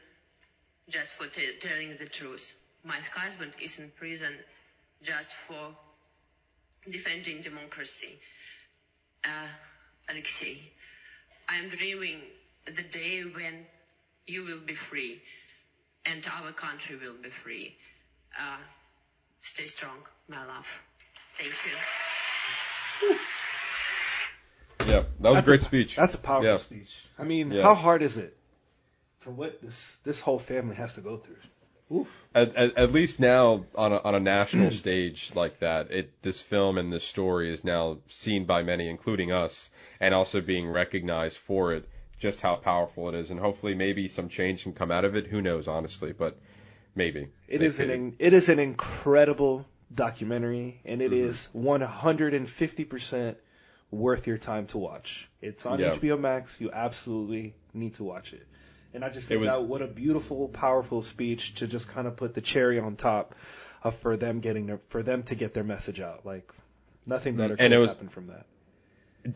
just for telling the truth. My husband is in prison just for defending democracy. Alexei, I'm dreaming the day when you will be free and our country will be free. Stay strong, my love. Thank you.
Yeah, that was a great speech.
That's a powerful speech. I mean, how hard is it for what this whole family has to go through? Oof.
At least now on a national stage like that, this film and this story is now seen by many, including us, and also being recognized for it, just how powerful it is, and hopefully maybe some change can come out of it. Who knows, honestly, but maybe.
It is an incredible documentary, and it is 150% worth your time to watch. It's on HBO Max. You absolutely need to watch it. And I just think what a beautiful, powerful speech to just kind of put the cherry on top for them to get their message out. Like, nothing better could happen from that.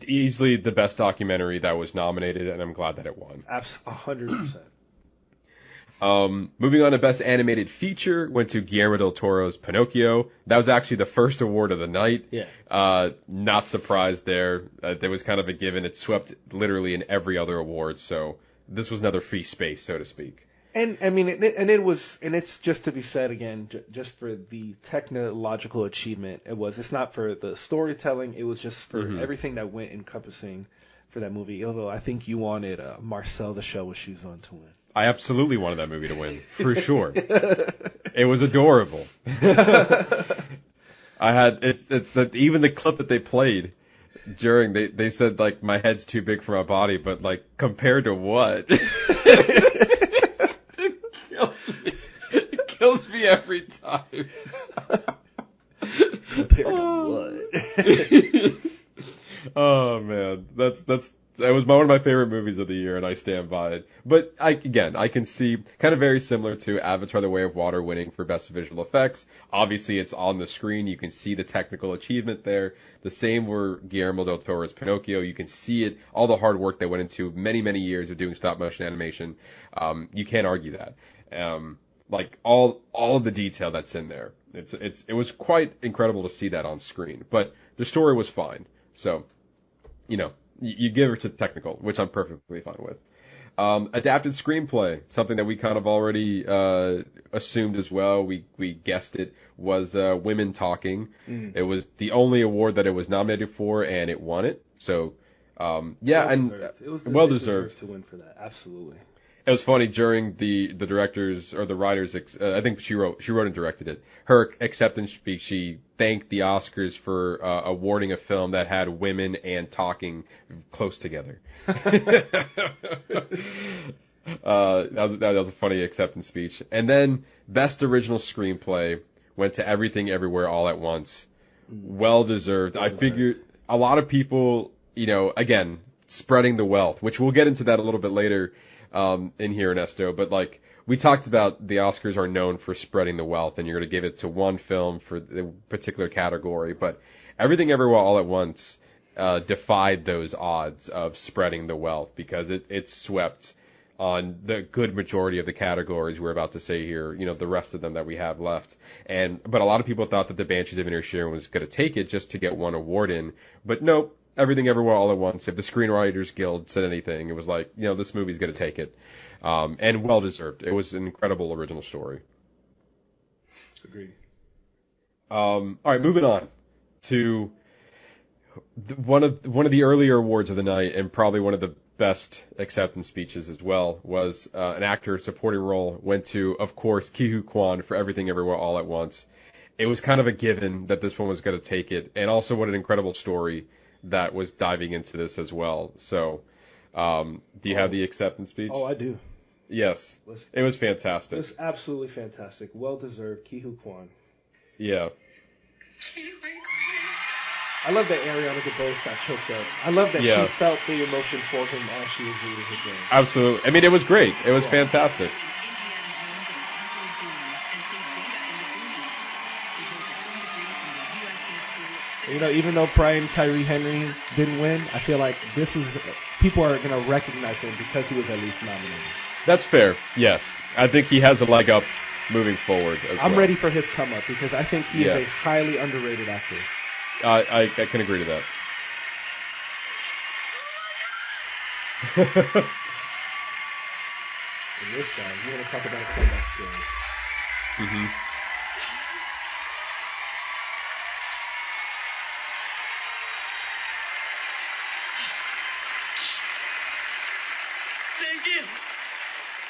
Easily the best documentary that was nominated, and I'm glad that it won.
100%.
Moving on to Best Animated Feature, went to Guillermo del Toro's Pinocchio. That was actually the first award of the night.
Yeah.
Not surprised there. There was kind of a given. It swept literally in every other award, so this was another free space, so to speak.
And I mean, it's just to be said again, just for the technological achievement. It's not for the storytelling. It was just for everything that went encompassing for that movie. Although I think you wanted Marcel the Shell with shoes on to win.
I absolutely wanted that movie to win, for sure. It was adorable. I had even the clip that they played during they said like my head's too big for my body, but like compared to what? It kills me every time.
Compared to what?
Oh man, that was one of my favorite movies of the year, and I stand by it. But I can see kind of very similar to Avatar: The Way of Water winning for Best Visual Effects. Obviously, it's on the screen. You can see the technical achievement there. The same were Guillermo del Toro's Pinocchio. You can see it, all the hard work that went into many, many years of doing stop motion animation. You can't argue that. Like all of the detail that's in there. It was quite incredible to see that on screen. But the story was fine. So, you give it to technical, which I'm perfectly fine with. Adapted screenplay, something that we kind of already assumed as well. We guessed it was Women Talking. It was the only award that it was nominated for, and it won it. So,
It was well deserved to win for that. Absolutely.
It was funny during the director's or the writer's. I think she wrote and directed it. Her acceptance speech, she thanked the Oscars for awarding a film that had women and talking close together. That was a funny acceptance speech. And then Best Original Screenplay went to Everything Everywhere All at Once. Well deserved. I figured a lot of people, again, spreading the wealth, which we'll get into that a little bit later. In here, Ernesto, but like we talked about, the Oscars are known for spreading the wealth, and you're going to give it to one film for the particular category. But Everything Everywhere All at Once defied those odds of spreading the wealth because it swept on the good majority of the categories we're about to say here. The rest of them that we have left, but a lot of people thought that The Banshees of Inisherin was going to take it just to get one award in, but nope. Everything Everywhere All at Once. If the Screenwriters Guild said anything, it was like, this movie's going to take it. And well deserved. It was an incredible original story.
Agreed.
All right, moving on to one of the earlier awards of the night, and probably one of the best acceptance speeches as well, was an actor supporting role went to, of course, Ke Huy Quan for Everything Everywhere All at Once. It was kind of a given that this one was going to take it, and also what an incredible story that was diving into this as well. So, do you have the acceptance speech?
Oh, I do.
Yes. It was fantastic.
It was absolutely fantastic. Well deserved. Ki-Hu Kwan.
Yeah.
I love that Ariana DeBose got choked up. I love that she felt the emotion for him as she was reading his name.
Absolutely. I mean, it was great. It was fantastic.
You know, even though Brian Tyree Henry didn't win, I feel like people are going to recognize him because he was at least nominated.
That's fair. Yes. I think he has a leg up moving forward as
I'm
well.
ready for his come up because I think he is a highly underrated actor.
I can agree to that.
And this guy, you want to talk about a comeback story.
Mm-hmm.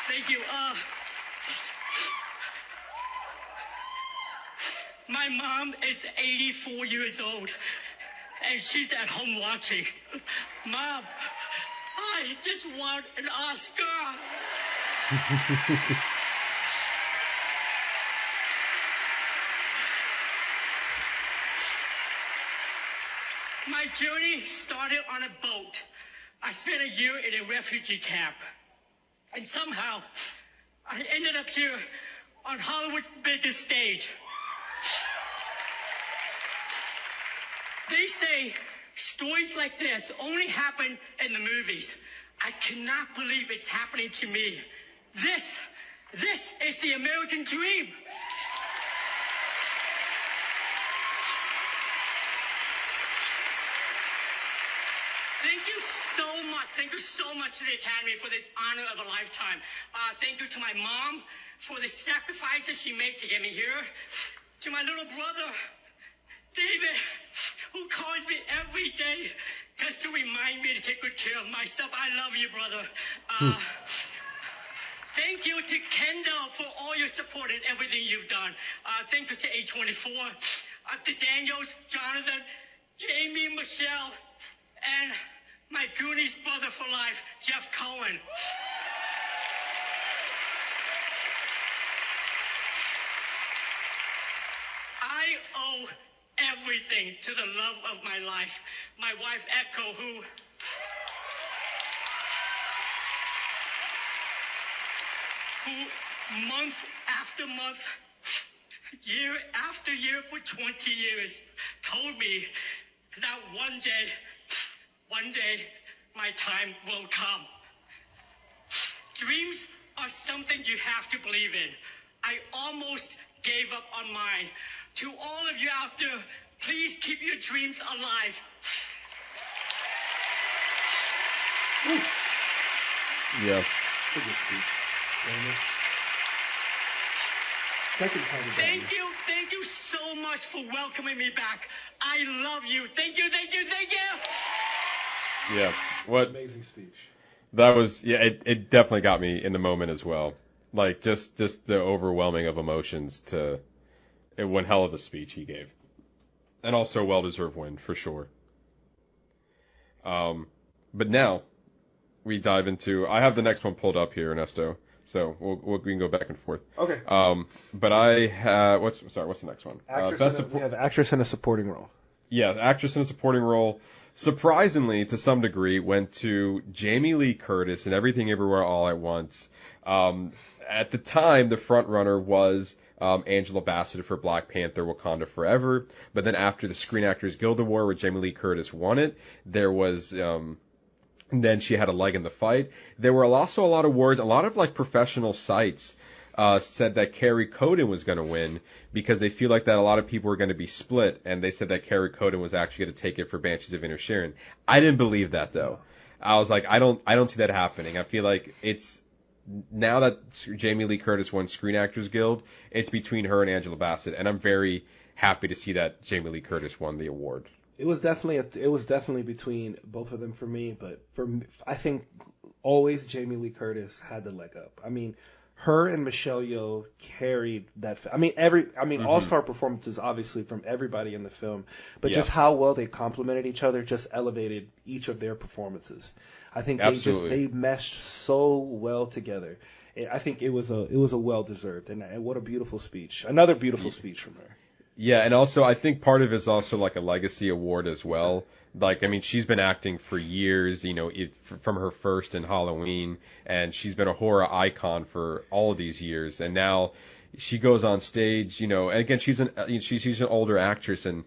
Thank you. My mom is 84 years old, and she's at home watching. Mom, I just want an Oscar. My journey started on a boat. I spent a year in a refugee camp. And somehow, I ended up here on Hollywood's biggest stage. They say stories like this only happen in the movies. I cannot believe it's happening to me. This is the American dream. Thank you so much. Thank you so much to the Academy for this honor of a lifetime. Thank you to my mom for the sacrifices she made to get me here. To my little brother, David, who calls me every day just to remind me to take good care of myself. I love you, brother. Thank you to Kendall for all your support and everything you've done. Thank you to A24, to Daniels, Jonathan, Jamie, Michelle, and my Goonies brother for life, Jeff Cohen. I owe everything to the love of my life, my wife Echo, who month after month, year after year for 20 years told me that one day, my time will come. Dreams are something you have to believe in. I almost gave up on mine. To all of you out there, please keep your dreams alive.
Yeah.
Second time ago.
Thank you so much for welcoming me back. I love you. Thank you.
Yeah. What
amazing speech.
That was, it definitely got me in the moment as well. Like, just the overwhelming of emotions one hell of a speech he gave. And also a well-deserved win, for sure. But now, we dive into, I have the next one pulled up here, Ernesto. So we can go back and forth.
Okay.
But I have, what's the next one?
We have actress in a supporting role.
Yeah, actress in a supporting role. Surprisingly, to some degree, went to Jamie Lee Curtis in Everything Everywhere All at Once. At the time, the front runner was Angela Bassett for Black Panther: Wakanda Forever. But then after the Screen Actors Guild Award, where Jamie Lee Curtis won it, there was and then she had a leg in the fight. There were also a lot of words, a lot of like professional sites said that Carrie Coden was going to win because they feel like that a lot of people were going to be split, and they said that Carrie Coden was actually going to take it for Banshees of Inisherin. I didn't believe that though. I was like, I don't see that happening. I feel like it's now that Jamie Lee Curtis won Screen Actors Guild, it's between her and Angela Bassett, and I'm very happy to see that Jamie Lee Curtis won the award.
It was definitely between both of them for me, but I think always Jamie Lee Curtis had the leg up. I mean, her and Michelle Yeoh carried that. All-star performances, obviously, from everybody in the film, but just how well they complemented each other just elevated each of their performances. I think they meshed so well together. I think it was a well-deserved, and what a beautiful speech. Another beautiful speech from her.
Yeah, and also I think part of it is also like a legacy award as well. Like, I mean, she's been acting for years, from her first in Halloween, and she's been a horror icon for all of these years. And now she goes on stage, and again, she's an older actress, and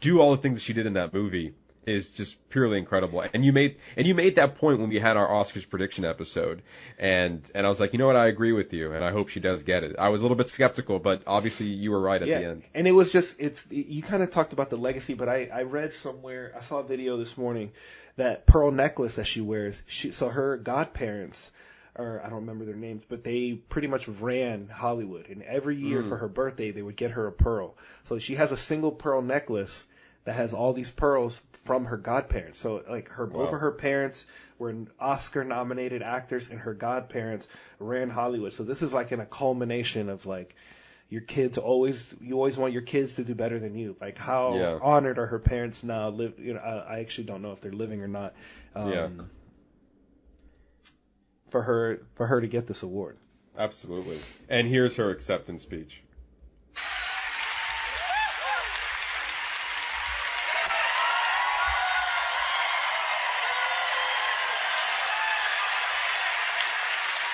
do all the things that she did in that movie is just purely incredible. And you made that point when we had our Oscars prediction episode, and I was like, you know what, I agree with you, and I hope she does get it. I was a little bit skeptical, but obviously you were right at the end.
And it was just you kind of talked about the legacy, but I read somewhere, I saw a video this morning, that pearl necklace that she wears. So her godparents, or I don't remember their names, but they pretty much ran Hollywood, and every year for her birthday they would get her a pearl. So she has a single pearl necklace that has all these pearls from her godparents. So like both of her parents were Oscar-nominated actors, and her godparents ran Hollywood. So this is like in a culmination of like you always want your kids to do better than you. Like how honored are her parents now? I actually don't know if they're living or not. For her to get this award.
Absolutely. And here's her acceptance speech.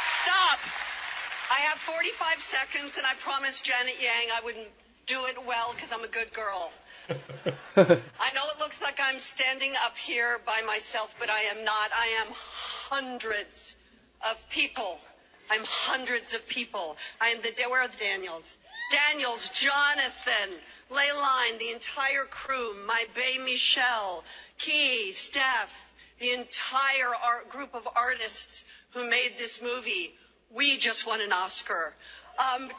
Stop! I have 45 seconds, and I promised Janet Yang I wouldn't do it well because I'm a good girl. I know it looks like I'm standing up here by myself, but I am not. I am hundreds of people. I'm hundreds of people. I am where are the Daniels? Daniels, Jonathan, Leyline, the entire crew, my bae Michelle, Key, Steph, the entire group of artists who made this movie. We just won an Oscar.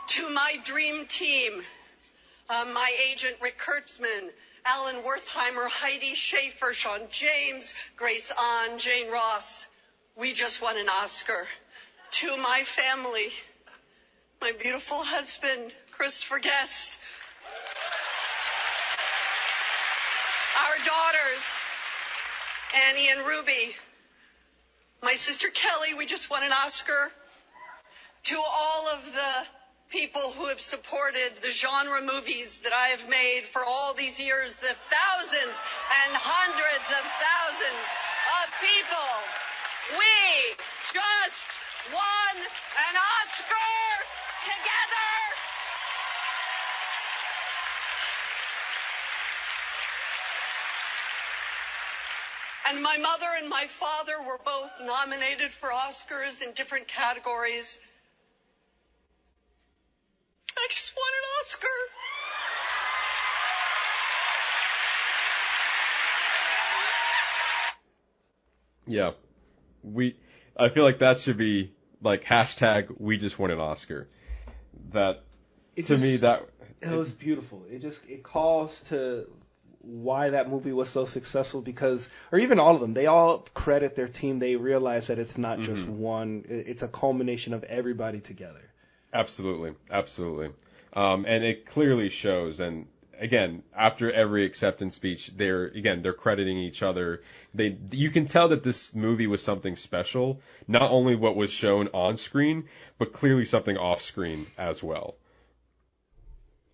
To my dream team, my agent Rick Kurtzman, Alan Wertheimer, Heidi Schaefer, Sean James, Grace Ahn, Jane Ross. We just won an Oscar. To my family, my beautiful husband, Christopher Guest, our daughters, Annie and Ruby, my sister Kelly, we just won an Oscar. To all of the people who have supported the genre movies that I have made for all these years, the thousands and hundreds of thousands of people, we just won an Oscar together. And my mother and my father were both nominated for Oscars in different categories. I just won an Oscar.
Yeah. I feel like that should be like hashtag we just won an Oscar. That it
was beautiful. It calls to why that movie was so successful, because, or even all of them, they all credit their team. They realize that it's not just one, it's a culmination of everybody together.
Absolutely. And it clearly shows. And again, after every acceptance speech, they're crediting each other. You can tell that this movie was something special, not only what was shown on screen, but clearly something off screen as well.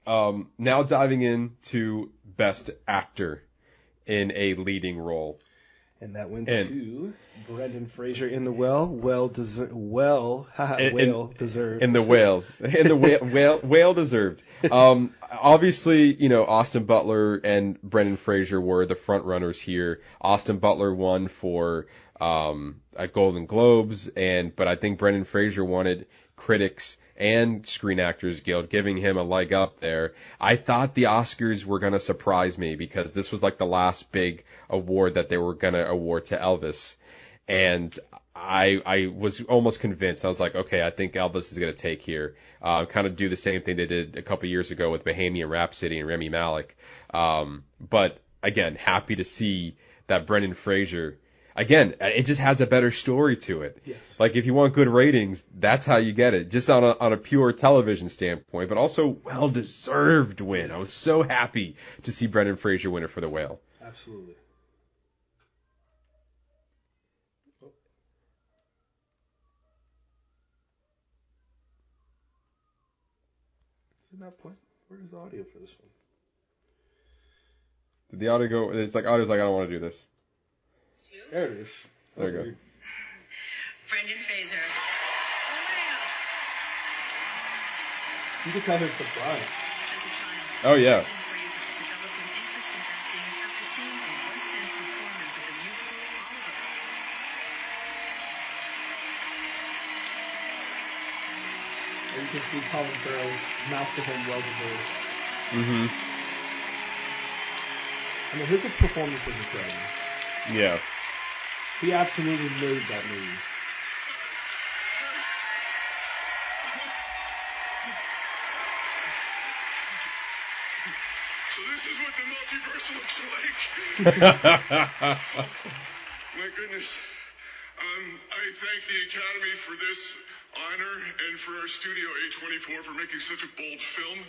Now diving into Best Actor in a Leading Role.
And that went to Brendan Fraser in The Whale. Whale deserved.
In The Whale. Whale deserved. Obviously, Austin Butler and Brendan Fraser were the front runners here. Austin Butler won for Golden Globes, but I think Brendan Fraser wanted critics and Screen Actors Guild, giving him a leg up there. I thought the Oscars were going to surprise me, because this was like the last big award that they were going to award to Elvis. And I was almost convinced. I was like, okay, I think Elvis is going to take here. Kind of do the same thing they did a couple years ago with Bohemian Rhapsody and Rami Malek. But again, happy to see that Brendan Fraser, again, it just has a better story to it.
Yes.
Like, if you want good ratings, that's how you get it. Just on a pure television standpoint, but also well-deserved win.
Yes.
I was so happy to see Brendan Fraser win it for The Whale.
Absolutely. Isn't that point? Where's the audio for this one?
Did the audio go? It's like audio's like, I don't want to do this.
There it is.
There you go.
Weird.
Brendan Fraser.
You can tell his surprise.
As a child,
Oh yeah.
Brendan Fraser developed an interest in acting after seeing a West End performance of the musical Oliver.
And you can see Colin Farrell's mouth to him well deserved.
Mm-hmm.
I mean, his performance was incredible.
Yeah.
He absolutely made that movie.
So this is what the multiverse looks like. My goodness. I thank the Academy for this honor and for our studio A24 for making such a bold film.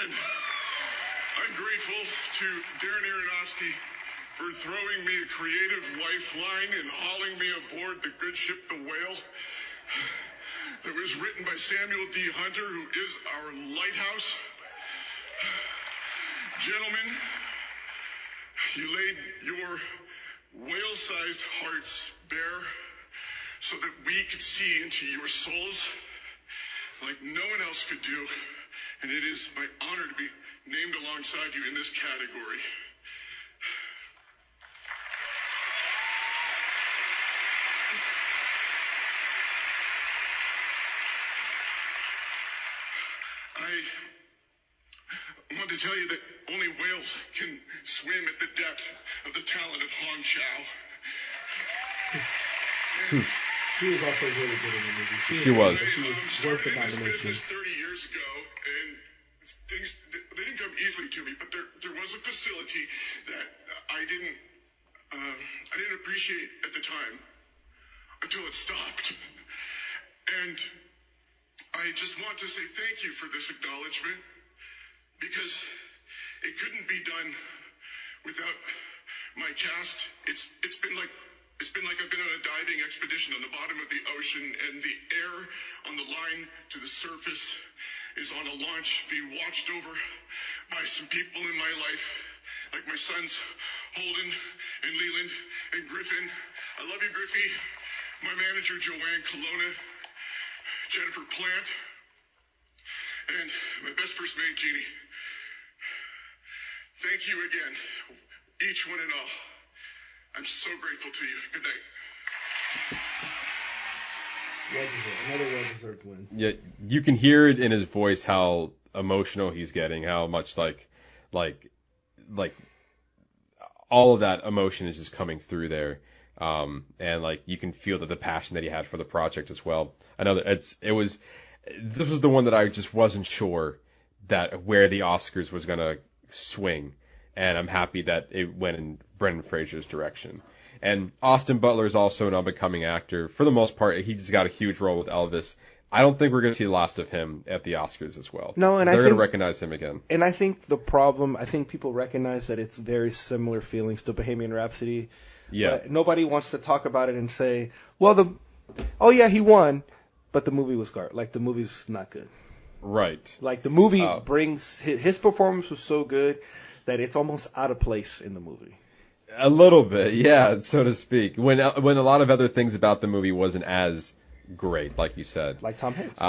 And I'm grateful to Darren Aronofsky for throwing me a creative lifeline and hauling me aboard the good ship The Whale that was written by Samuel D. Hunter, who is our lighthouse. Gentlemen, you laid your whale-sized hearts bare so that we could see into your souls like no one else could do, and it is my honor to be named alongside you in this category. I want to tell you that only whales can swim at the depth of the talent of Hong Chow.
She was also really good in the movie.
She was.
She was worth the
This
nomination.
business 30 years ago, and things they didn't come easily to me, but there was a facility that I didn't appreciate at the time until it stopped. And I just want to say thank you for this acknowledgement, because it couldn't be done without my cast. It's been like I've been on a diving expedition on the bottom of the ocean, and the air on the line to the surface is on a launch being watched over by some people in my life, like my sons Holden and Leland and Griffin. I love you, Griffey. My manager Joanne Colonna, Jennifer Plant, and my best first mate Jeannie. Thank you again, each one and all. I'm so grateful to you. Good night.
Another well-deserved win.
Yeah, you can hear it in his voice how emotional he's getting, how much like all of that emotion is just coming through there. And like you can feel that the passion that he had for the project as well. This was the one that I just wasn't sure that where the Oscars was gonna swing, and I'm happy that it went in Brendan Fraser's direction. And Austin Butler is also an up-and-coming actor. For the most part, he just got a huge role with Elvis. I don't think we're going to see the last of him at the Oscars as well.
No, and
they're
I
going
think,
to recognize him again.
And I think people recognize that it's very similar feelings to Bohemian Rhapsody.
Yeah.
But nobody wants to talk about it and say, well, he won, but the movie was garbage. Like, the movie's not good.
Right.
Like, the movie brings, his performance was so good that it's almost out of place in the movie.
A little bit, yeah, so to speak. When a lot of other things about the movie wasn't as great, like you said.
Like Tom Hanks.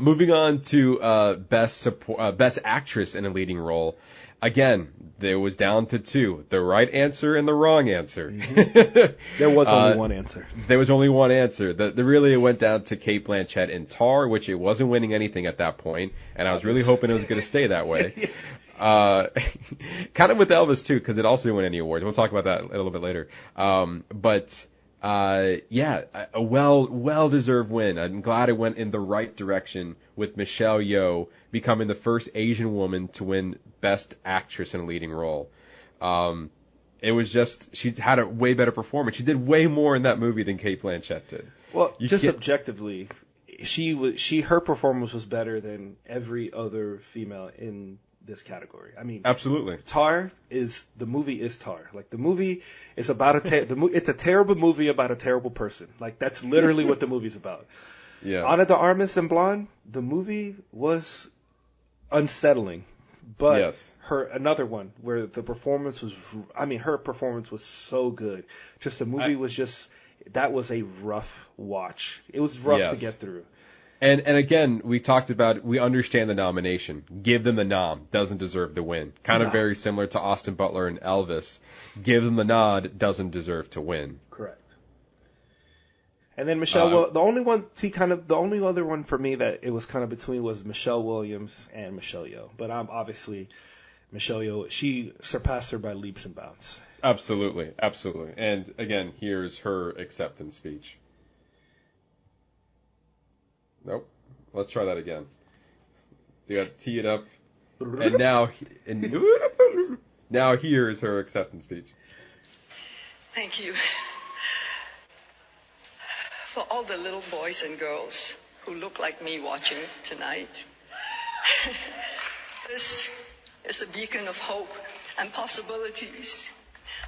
Moving on to best actress in a leading role. Again, there was down to two: the right answer and the wrong answer.
Mm-hmm. There was only one answer.
There was only one answer. Really, it went down to Cate Blanchett in Tar, which it wasn't winning anything at that point, and I was really hoping it was going to stay that way. Kind of with Elvis too, because it also didn't win any awards. We'll talk about that a little bit later. A well-deserved win. I'm glad it went in the right direction with Michelle Yeoh becoming the first Asian woman to win Best Actress in a Leading Role. It was just, she had a way better performance. She did way more in that movie than Cate Blanchett did.
Well, objectively, her performance was better than every other female in this category. I mean,
absolutely.
The movie is Tar. Like, the movie is about it's a terrible movie about a terrible person. Like, that's literally what the movie's about.
Yeah.
Ana de Armas and Blonde, the movie was unsettling. But
yes.
Another one where the performance was, her performance was so good. Just the movie that was a rough watch. It was rough to get through.
And again, we talked about, we understand the nomination. Give them the nom, doesn't deserve the win. Kind of very similar to Austin Butler and Elvis. Give them the nod, doesn't deserve to win.
Correct. And then Michelle, the only other one for me that it was kind of between was Michelle Williams and Michelle Yeoh. But obviously, Michelle Yeoh, she surpassed her by leaps and bounds.
Absolutely, absolutely. And again, here's her acceptance speech. Nope. Let's try that again. You got to tee it up. And now here's her acceptance speech.
Thank you. For all the little boys and girls who look like me watching tonight, this is a beacon of hope and possibilities.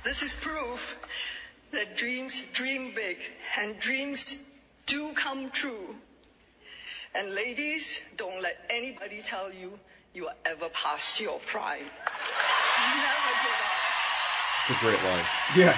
This is proof that dreams dream big and dreams do come true. And ladies, don't let anybody tell you you are ever past your prime. Never give up.
It's a great line.
Yeah.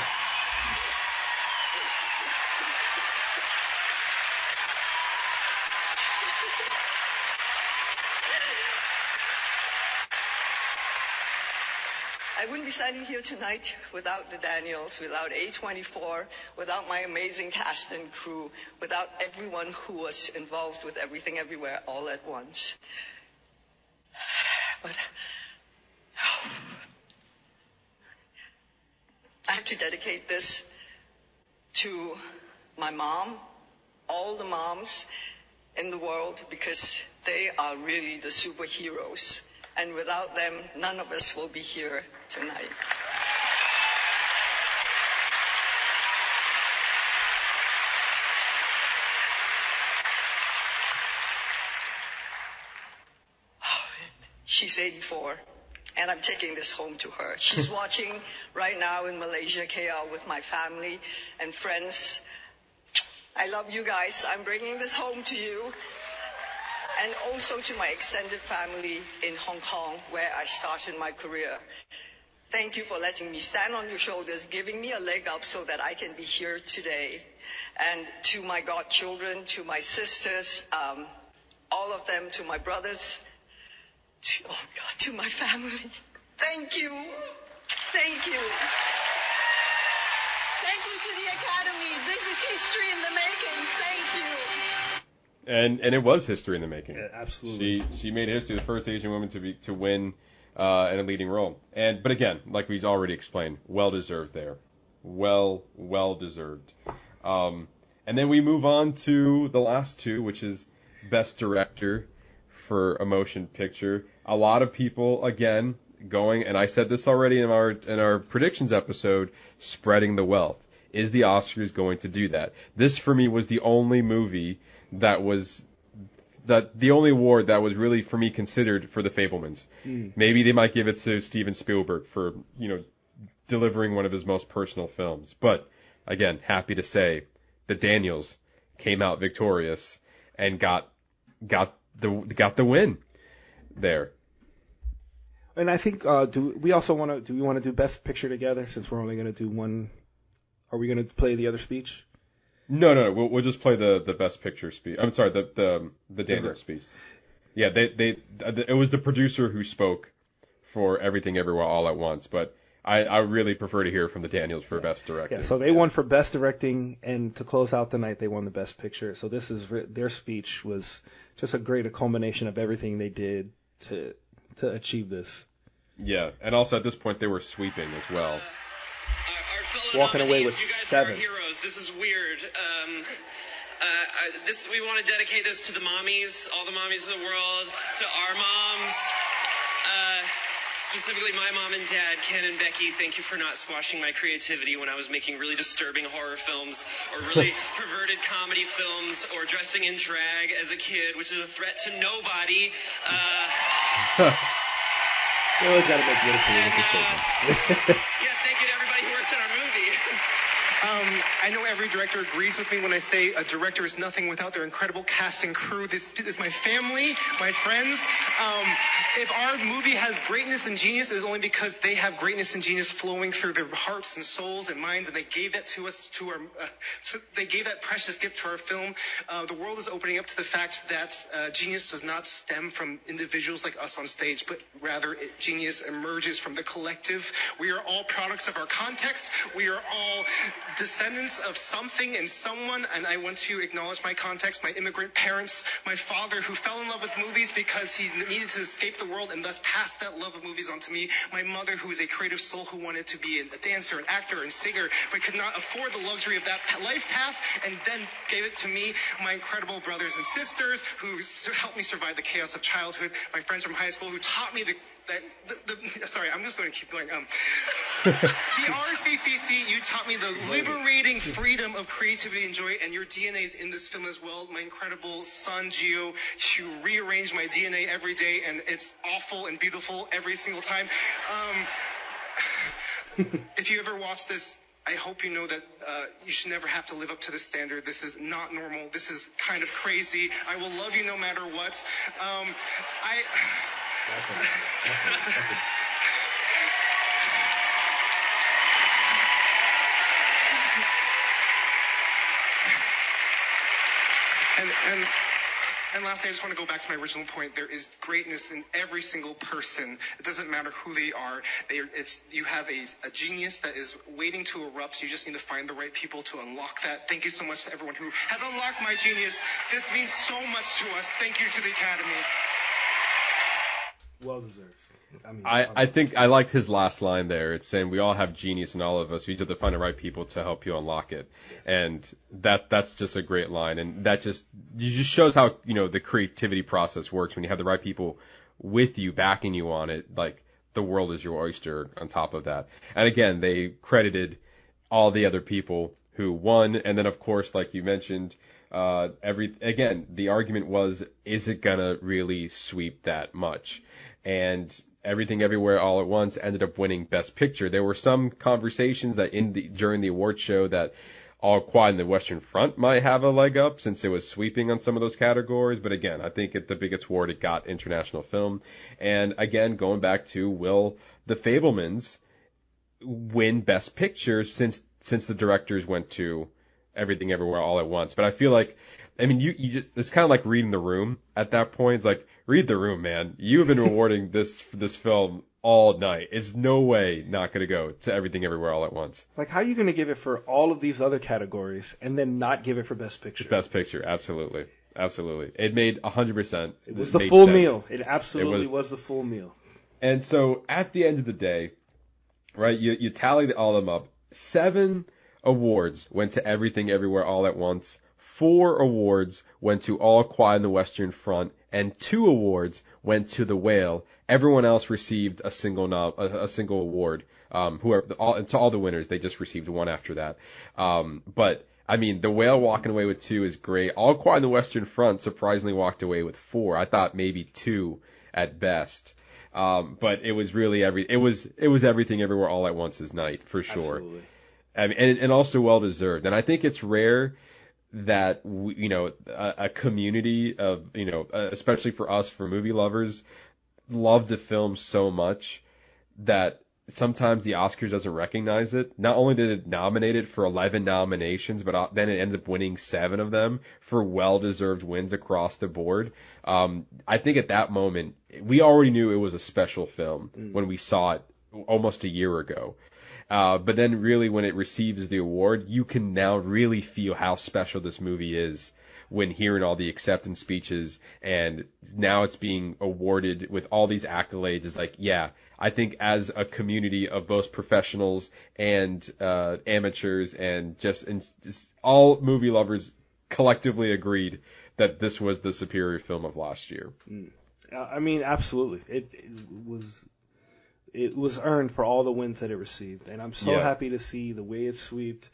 I wouldn't be standing here tonight without the Daniels, without A24, without my amazing cast and crew, without everyone who was involved with Everything Everywhere All at Once. But I have to dedicate this to my mom, all the moms in the world, because they are really the superheroes. And without them, none of us will be here tonight. She's 84, and I'm taking this home to her. She's watching right now in Malaysia, KL, with my family and friends. I love you guys. I'm bringing this home to you. And also to my extended family in Hong Kong, where I started my career. Thank you for letting me stand on your shoulders, giving me a leg up so that I can be here today. And to my godchildren, to my sisters, all of them, to my brothers, to my family. Thank you. Thank you. Thank you to the Academy. This is history in the making. Thank you.
And it was history in the making.
Yeah, absolutely.
She made history, the first Asian woman to win in a leading role. But again, like we've already explained, well deserved there. Well deserved. And then we move on to the last two, which is Best Director for a Motion Picture. A lot of people, again, going, and I said this already in our predictions episode, spreading the wealth. Is the Oscars going to do that? This for me was the only movie the only award that was really for me considered for The Fabelmans. Maybe they might give it to Steven Spielberg for, delivering one of his most personal films. But again, happy to say the Daniels came out victorious and got the win there.
And I think do we want to do Best Picture together, since we're only going to do one? Are we going to play the other speech?
No. We'll just play the Best Picture speech. I'm sorry, the Daniels speech. Yeah, it was the producer who spoke for Everything Everywhere All at Once, but I really prefer to hear from the Daniels for Best Directing.
Yeah, so they won for Best Directing, and to close out the night, they won the Best Picture. So their speech was just a great culmination of everything they did to achieve this.
Yeah, and also at this point they were sweeping as well.
Walking away with
you guys
7.
Are heroes. This is weird. We want to dedicate this to the mommies, all the mommies of the world, to our moms.
Specifically, my mom and dad, Ken and Becky, thank you for not squashing my creativity when I was making really disturbing horror films or really perverted comedy films or dressing in drag as a kid, which is a threat to nobody.
You always got to make little political statements.
Yeah, thank you to everybody who worked on our movie.
I know every director agrees with me when I say a director is nothing without their incredible cast and crew. This is my family, my friends. If our movie has greatness and genius, it is only because they have greatness and genius flowing through their hearts and souls and minds, and they gave that to us, they gave that precious gift to our film. The world is opening up to the fact that genius does not stem from individuals like us on stage, but rather genius emerges from the collective. We are all products of our context. We are all descendants of something and someone, and I want to acknowledge my context, my immigrant parents, my father who fell in love with movies because he needed to escape the world and thus passed that love of movies on to me, my mother who is a creative soul who wanted to be a dancer, an actor, and singer, but could not afford the luxury of that life path and then gave it to me, my incredible brothers and sisters who helped me survive the chaos of childhood, my friends from high school who taught me sorry, I'm just going to keep going. The RCCC, you taught me the liberating freedom of creativity and joy, and your DNA is in this film as well. My incredible son, Gio, you rearrange my DNA every day, and it's awful and beautiful every single time. If you ever watch this, I hope you know that you should never have to live up to this standard. This is not normal. This is kind of crazy. I will love you no matter what. And lastly, I just want to go back to my original point. There is greatness in every single person. It doesn't matter who they are. You have a genius that is waiting to erupt. You just need to find the right people to unlock that. Thank you so much to everyone who has unlocked my genius. This means so much to us. Thank you to the Academy.
Well deserved.
I think I liked his last line there. It's saying we all have genius in all of us. We just have to find the right people to help you unlock it. And that's just a great line. And that just shows how, the creativity process works when you have the right people with you, backing you on it. Like, the world is your oyster on top of that. And again, they credited all the other people who won. And then, of course, like you mentioned, the argument was, is it gonna really sweep that much? And Everything Everywhere All at Once ended up winning Best Picture. There were some conversations that during the award show that All Quiet on the Western Front might have a leg up since it was sweeping on some of those categories. But again, I think at the biggest award it got international film. And again, going back to, will The Fabelmans win Best Picture since the directors went to Everything Everywhere All at Once? But I feel like, you just, it's kind of like reading the room at that point. It's like, read the room, man. You have been rewarding this film all night. It's no way not going to go to Everything Everywhere All at Once.
Like, how are you going to give it for all of these other categories and then not give it for Best Picture?
Best Picture, absolutely. Absolutely. It made 100%.
It was the full meal. It absolutely was the full meal.
And so, at the end of the day, right, you tally all of them up. 7 awards went to Everything Everywhere All at Once. 4 awards went to All Quiet on the Western Front, and 2 awards went to The Whale. Everyone else received a single award. To all the winners, they just received 1 after that. But The Whale walking away with 2 is great. All Quiet on the Western Front surprisingly walked away with 4. I thought maybe 2 at best. But it was really it was Everything Everywhere All at Once's night for sure.
Absolutely.
And also well deserved. And I think it's rare that a community of especially for us, for movie lovers, love the film so much that sometimes the Oscars doesn't recognize it. Not only did it nominate it for 11 nominations, but then it ends up winning 7 of them for well-deserved wins across the board. I think at that moment we already knew it was a special film when we saw it almost a year ago. But then really when it receives the award, you can now really feel how special this movie is when hearing all the acceptance speeches, and now it's being awarded with all these accolades. It's like, yeah, I think as a community of both professionals and amateurs and just all movie lovers collectively agreed that this was the superior film of last year.
Absolutely. It was it was earned for all the wins that it received, and I'm so
Yeah.
happy to see the way it swept.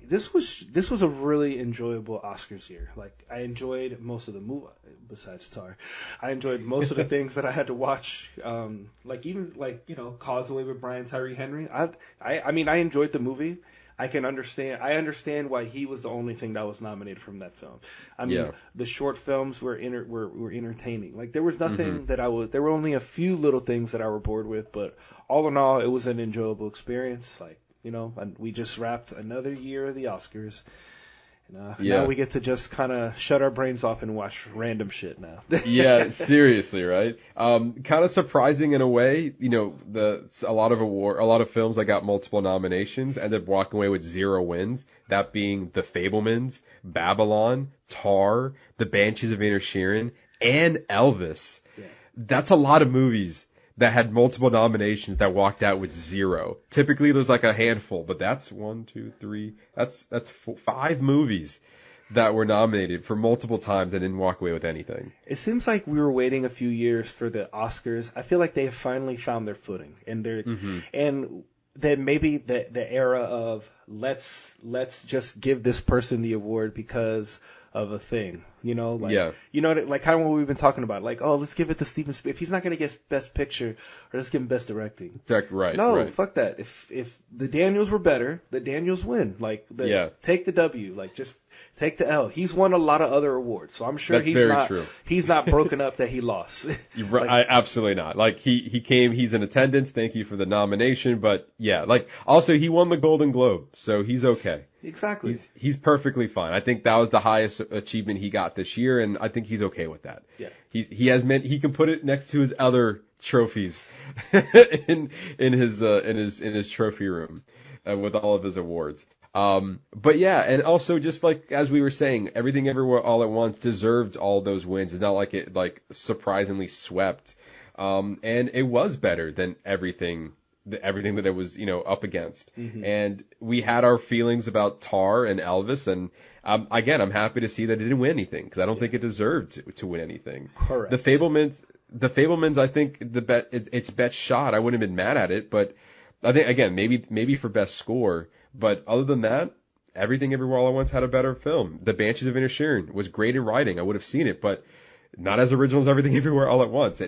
This was a really enjoyable Oscars year. Like, I enjoyed most of the movie besides Tar. I enjoyed most of the things that I had to watch. Causeway with Brian Tyree Henry. I mean, I enjoyed the movie. I understand why he was the only thing that was nominated from that film. I mean,
Yeah.
the short films were entertaining. Like, there was nothing there were only a few little things that I were bored with, but all in all, it was an enjoyable experience. Like, and we just wrapped another year of the Oscars. Now we get to just kind of shut our brains off and watch random shit now.
Yeah, seriously, right? Kind of surprising in a way. A lot of films that got multiple nominations ended up walking away with 0 wins. That being The Fabelmans, Babylon, Tar, The Banshees of Inisherin, and Elvis.
Yeah.
That's a lot of movies that had multiple nominations that walked out with 0. Typically, there's like a handful, but that's 1, 2, 3. That's 5 movies that were nominated for multiple times and didn't walk away with anything.
It seems like we were waiting a few years for the Oscars. I feel like they have finally found their footing, and and then maybe the era of let's just give this person the award because of a thing, like kind of what we've been talking about, like, oh, let's give it to Steven Spielberg. If he's not going to get Best Picture, or let's give him Best Directing.
Right.
Fuck that. If the Daniels were better, the Daniels win. Like, take the W. Like, just take the L. He's won a lot of other awards, so I'm sure he's not broken up that he lost.
Absolutely not. Like, he came, he's in attendance. Thank you for the nomination, but yeah, like, also he won the Golden Globe, so he's okay.
Exactly.
He's perfectly fine. I think that was the highest achievement he got this year, and I think he's okay with that.
Yeah.
He can put it next to his other trophies in his trophy room with all of his awards. But yeah, and also just like as we were saying, Everything Everywhere All at Once deserved all those wins. It's not like it surprisingly swept. And it was better than everything that it was, up against.
Mm-hmm.
And we had our feelings about Tar and Elvis, and again, I'm happy to see that it didn't win anything, because I don't think it deserved to win anything.
Correct.
The Fabelmans, I think it's best shot. I wouldn't have been mad at it, but I think, again, maybe for best score, but other than that, Everything Everywhere All at Once had a better film. The Banshees of Inisherin was great in writing. I would have seen it, but not as original as Everything Everywhere All at Once.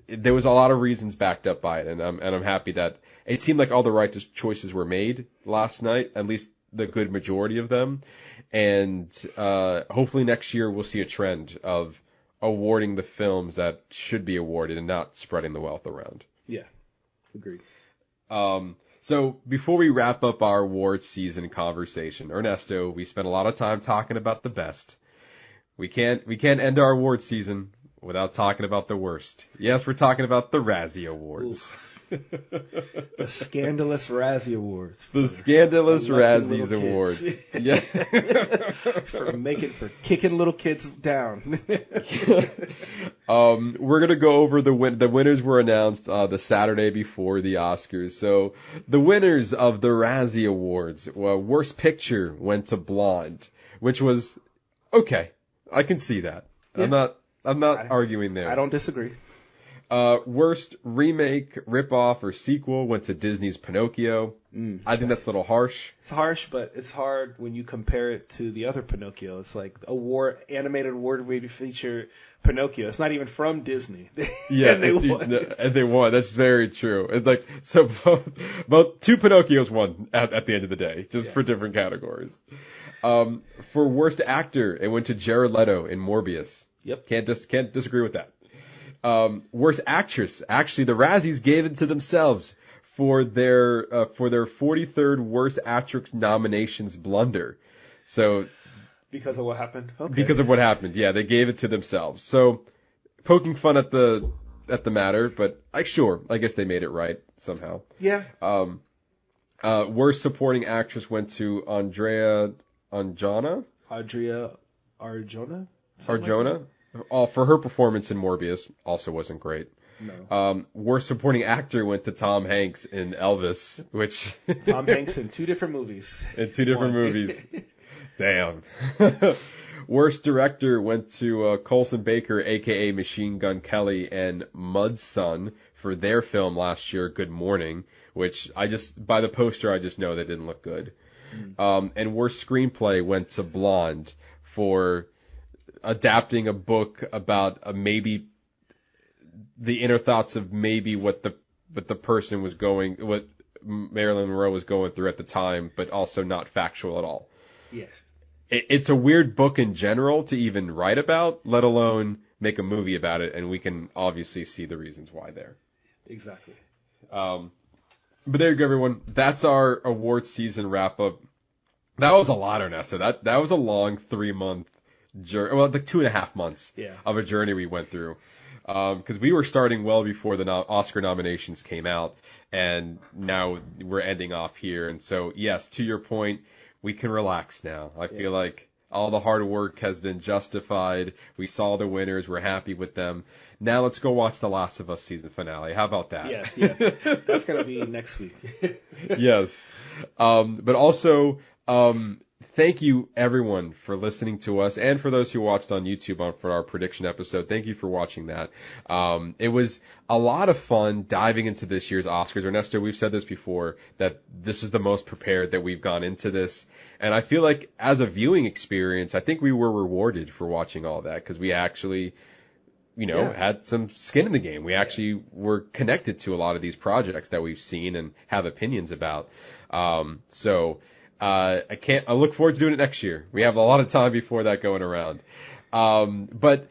There was a lot of reasons backed up by it, and I'm happy that it seemed like all the right choices were made last night, at least the good majority of them. And hopefully next year we'll see a trend of awarding the films that should be awarded and not spreading the wealth around.
Yeah, agreed.
So before we wrap up our awards season conversation, Ernesto, we spent a lot of time talking about the best. We can't end our awards season without talking about the worst. Yes, we're talking about the Razzie Awards.
The scandalous Razzie Awards.
The scandalous Razzies Awards. Yeah.
for kicking little kids down.
We're going to go over the winners were announced the Saturday before the Oscars. So the winners of the Razzie Awards, Worst Picture went to Blonde, which was okay. I can see that. Yeah. I'm not arguing there.
I don't disagree.
Worst remake, ripoff, or sequel went to Disney's Pinocchio. I think that's a little harsh.
It's harsh, but it's hard when you compare it to the other Pinocchio. It's like animated award-winning feature Pinocchio. It's not even from Disney.
Yeah,
and
they won. That's very true. It's like, so both two Pinocchios won at the end of the day, just for different categories. For worst actor, it went to Jared Leto in Morbius.
Yep.
Can't disagree with that. Worst actress. Actually, the Razzies gave it to themselves for their 43rd worst actress nominations blunder. So
because of what happened. Okay.
Because of what happened, yeah, they gave it to themselves. So poking fun at the matter, but I guess they made it right somehow.
Yeah.
Worst supporting actress went to Adria Arjona. For her performance in Morbius, also wasn't great.
No.
Worst supporting actor went to Tom Hanks in Elvis, which
Tom Hanks in two different movies.
Damn. Worst director went to Colson Baker, a.k.a. Machine Gun Kelly, and Mudson for their film last year, Good Morning, which by the poster, I just know that didn't look good. And worst screenplay went to Blonde for adapting a book about maybe the inner thoughts of maybe what the person was what Marilyn Monroe was going through at the time, but also not factual at all.
Yeah.
It's a weird book in general to even write about, let alone make a movie about it, and we can obviously see the reasons why there.
Exactly.
But there you go, everyone. That's our awards season wrap up. That was a lot, Ernesto. That was a long 3-month journey. Well, like 2.5 months of a journey we went through. Because we were starting well before the Oscar nominations came out, and now we're ending off here. And so, yes, to your point, we can relax now. I feel like all the hard work has been justified. We saw the winners. We're happy with them. Now let's go watch The Last of Us season finale. How about that?
Yeah. That's going to be next week.
Yes. But also, thank you, everyone, for listening to us, and for those who watched on YouTube for our prediction episode. Thank you for watching that. It was a lot of fun diving into this year's Oscars. Ernesto, we've said this before, that this is the most prepared that we've gone into this. And I feel like as a viewing experience, I think we were rewarded for watching all that, because we actually, had some skin in the game. We actually were connected to a lot of these projects that we've seen and have opinions about. I look forward to doing it next year. We have a lot of time before that going around. But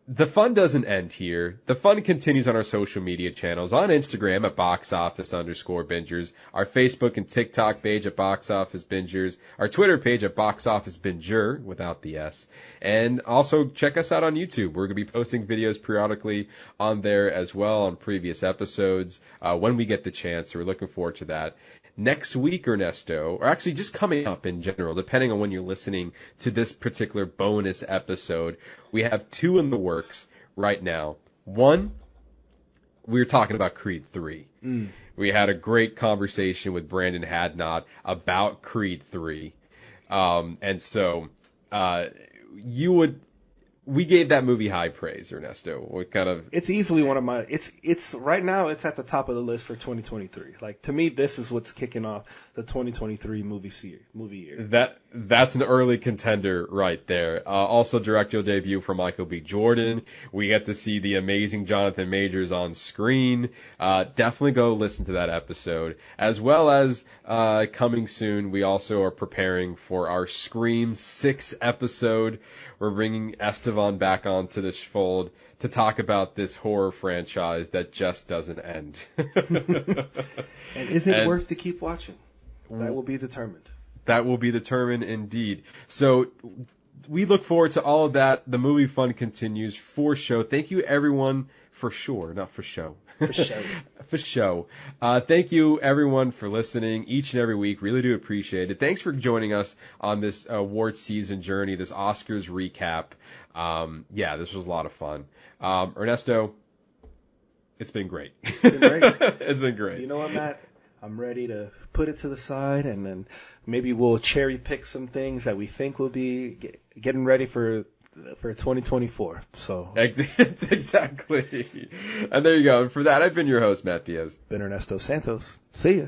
the fun doesn't end here. The fun continues on our social media channels, on Instagram at boxoffice_bingers, our Facebook and TikTok page at boxofficebingers, our Twitter page at boxofficebinger without the S. And also check us out on YouTube. We're going to be posting videos periodically on there as well on previous episodes when we get the chance. So we're looking forward to that. Next week, Ernesto, or actually just coming up in general, depending on when you're listening to this particular bonus episode, we have 2 in the works right now. One, we're talking about Creed 3. We had a great conversation with Brandon Hadnot about Creed 3. We gave that movie high praise, Ernesto.
It's easily one of my. It's right now. It's at the top of the list for 2023. Like, to me, this is what's kicking off the 2023 movie year.
That's an early contender right there. Also, directorial debut for Michael B. Jordan. We get to see the amazing Jonathan Majors on screen. Definitely go listen to that episode. As well as coming soon, we also are preparing for our Scream 6 episode. We're bringing Estevan back onto this fold to talk about this horror franchise that just doesn't end.
And is it worth to keep watching? That will be determined.
That will be determined indeed. So we look forward to all of that. The movie fun continues for show. Thank you, everyone, for sure, not for show.
For show.
For show. Thank you, everyone, for listening each and every week. Really do appreciate it. Thanks for joining us on this award season journey, this Oscars recap. This was a lot of fun. Ernesto, it's been great. It's been great.
You know what, Matt? I'm ready to put it to the side, and then maybe we'll cherry pick some things that we think will be getting ready for 2024. So
exactly. And there you go. And for that, I've been your host, Matt Diaz.
Been Ernesto Santos. See ya.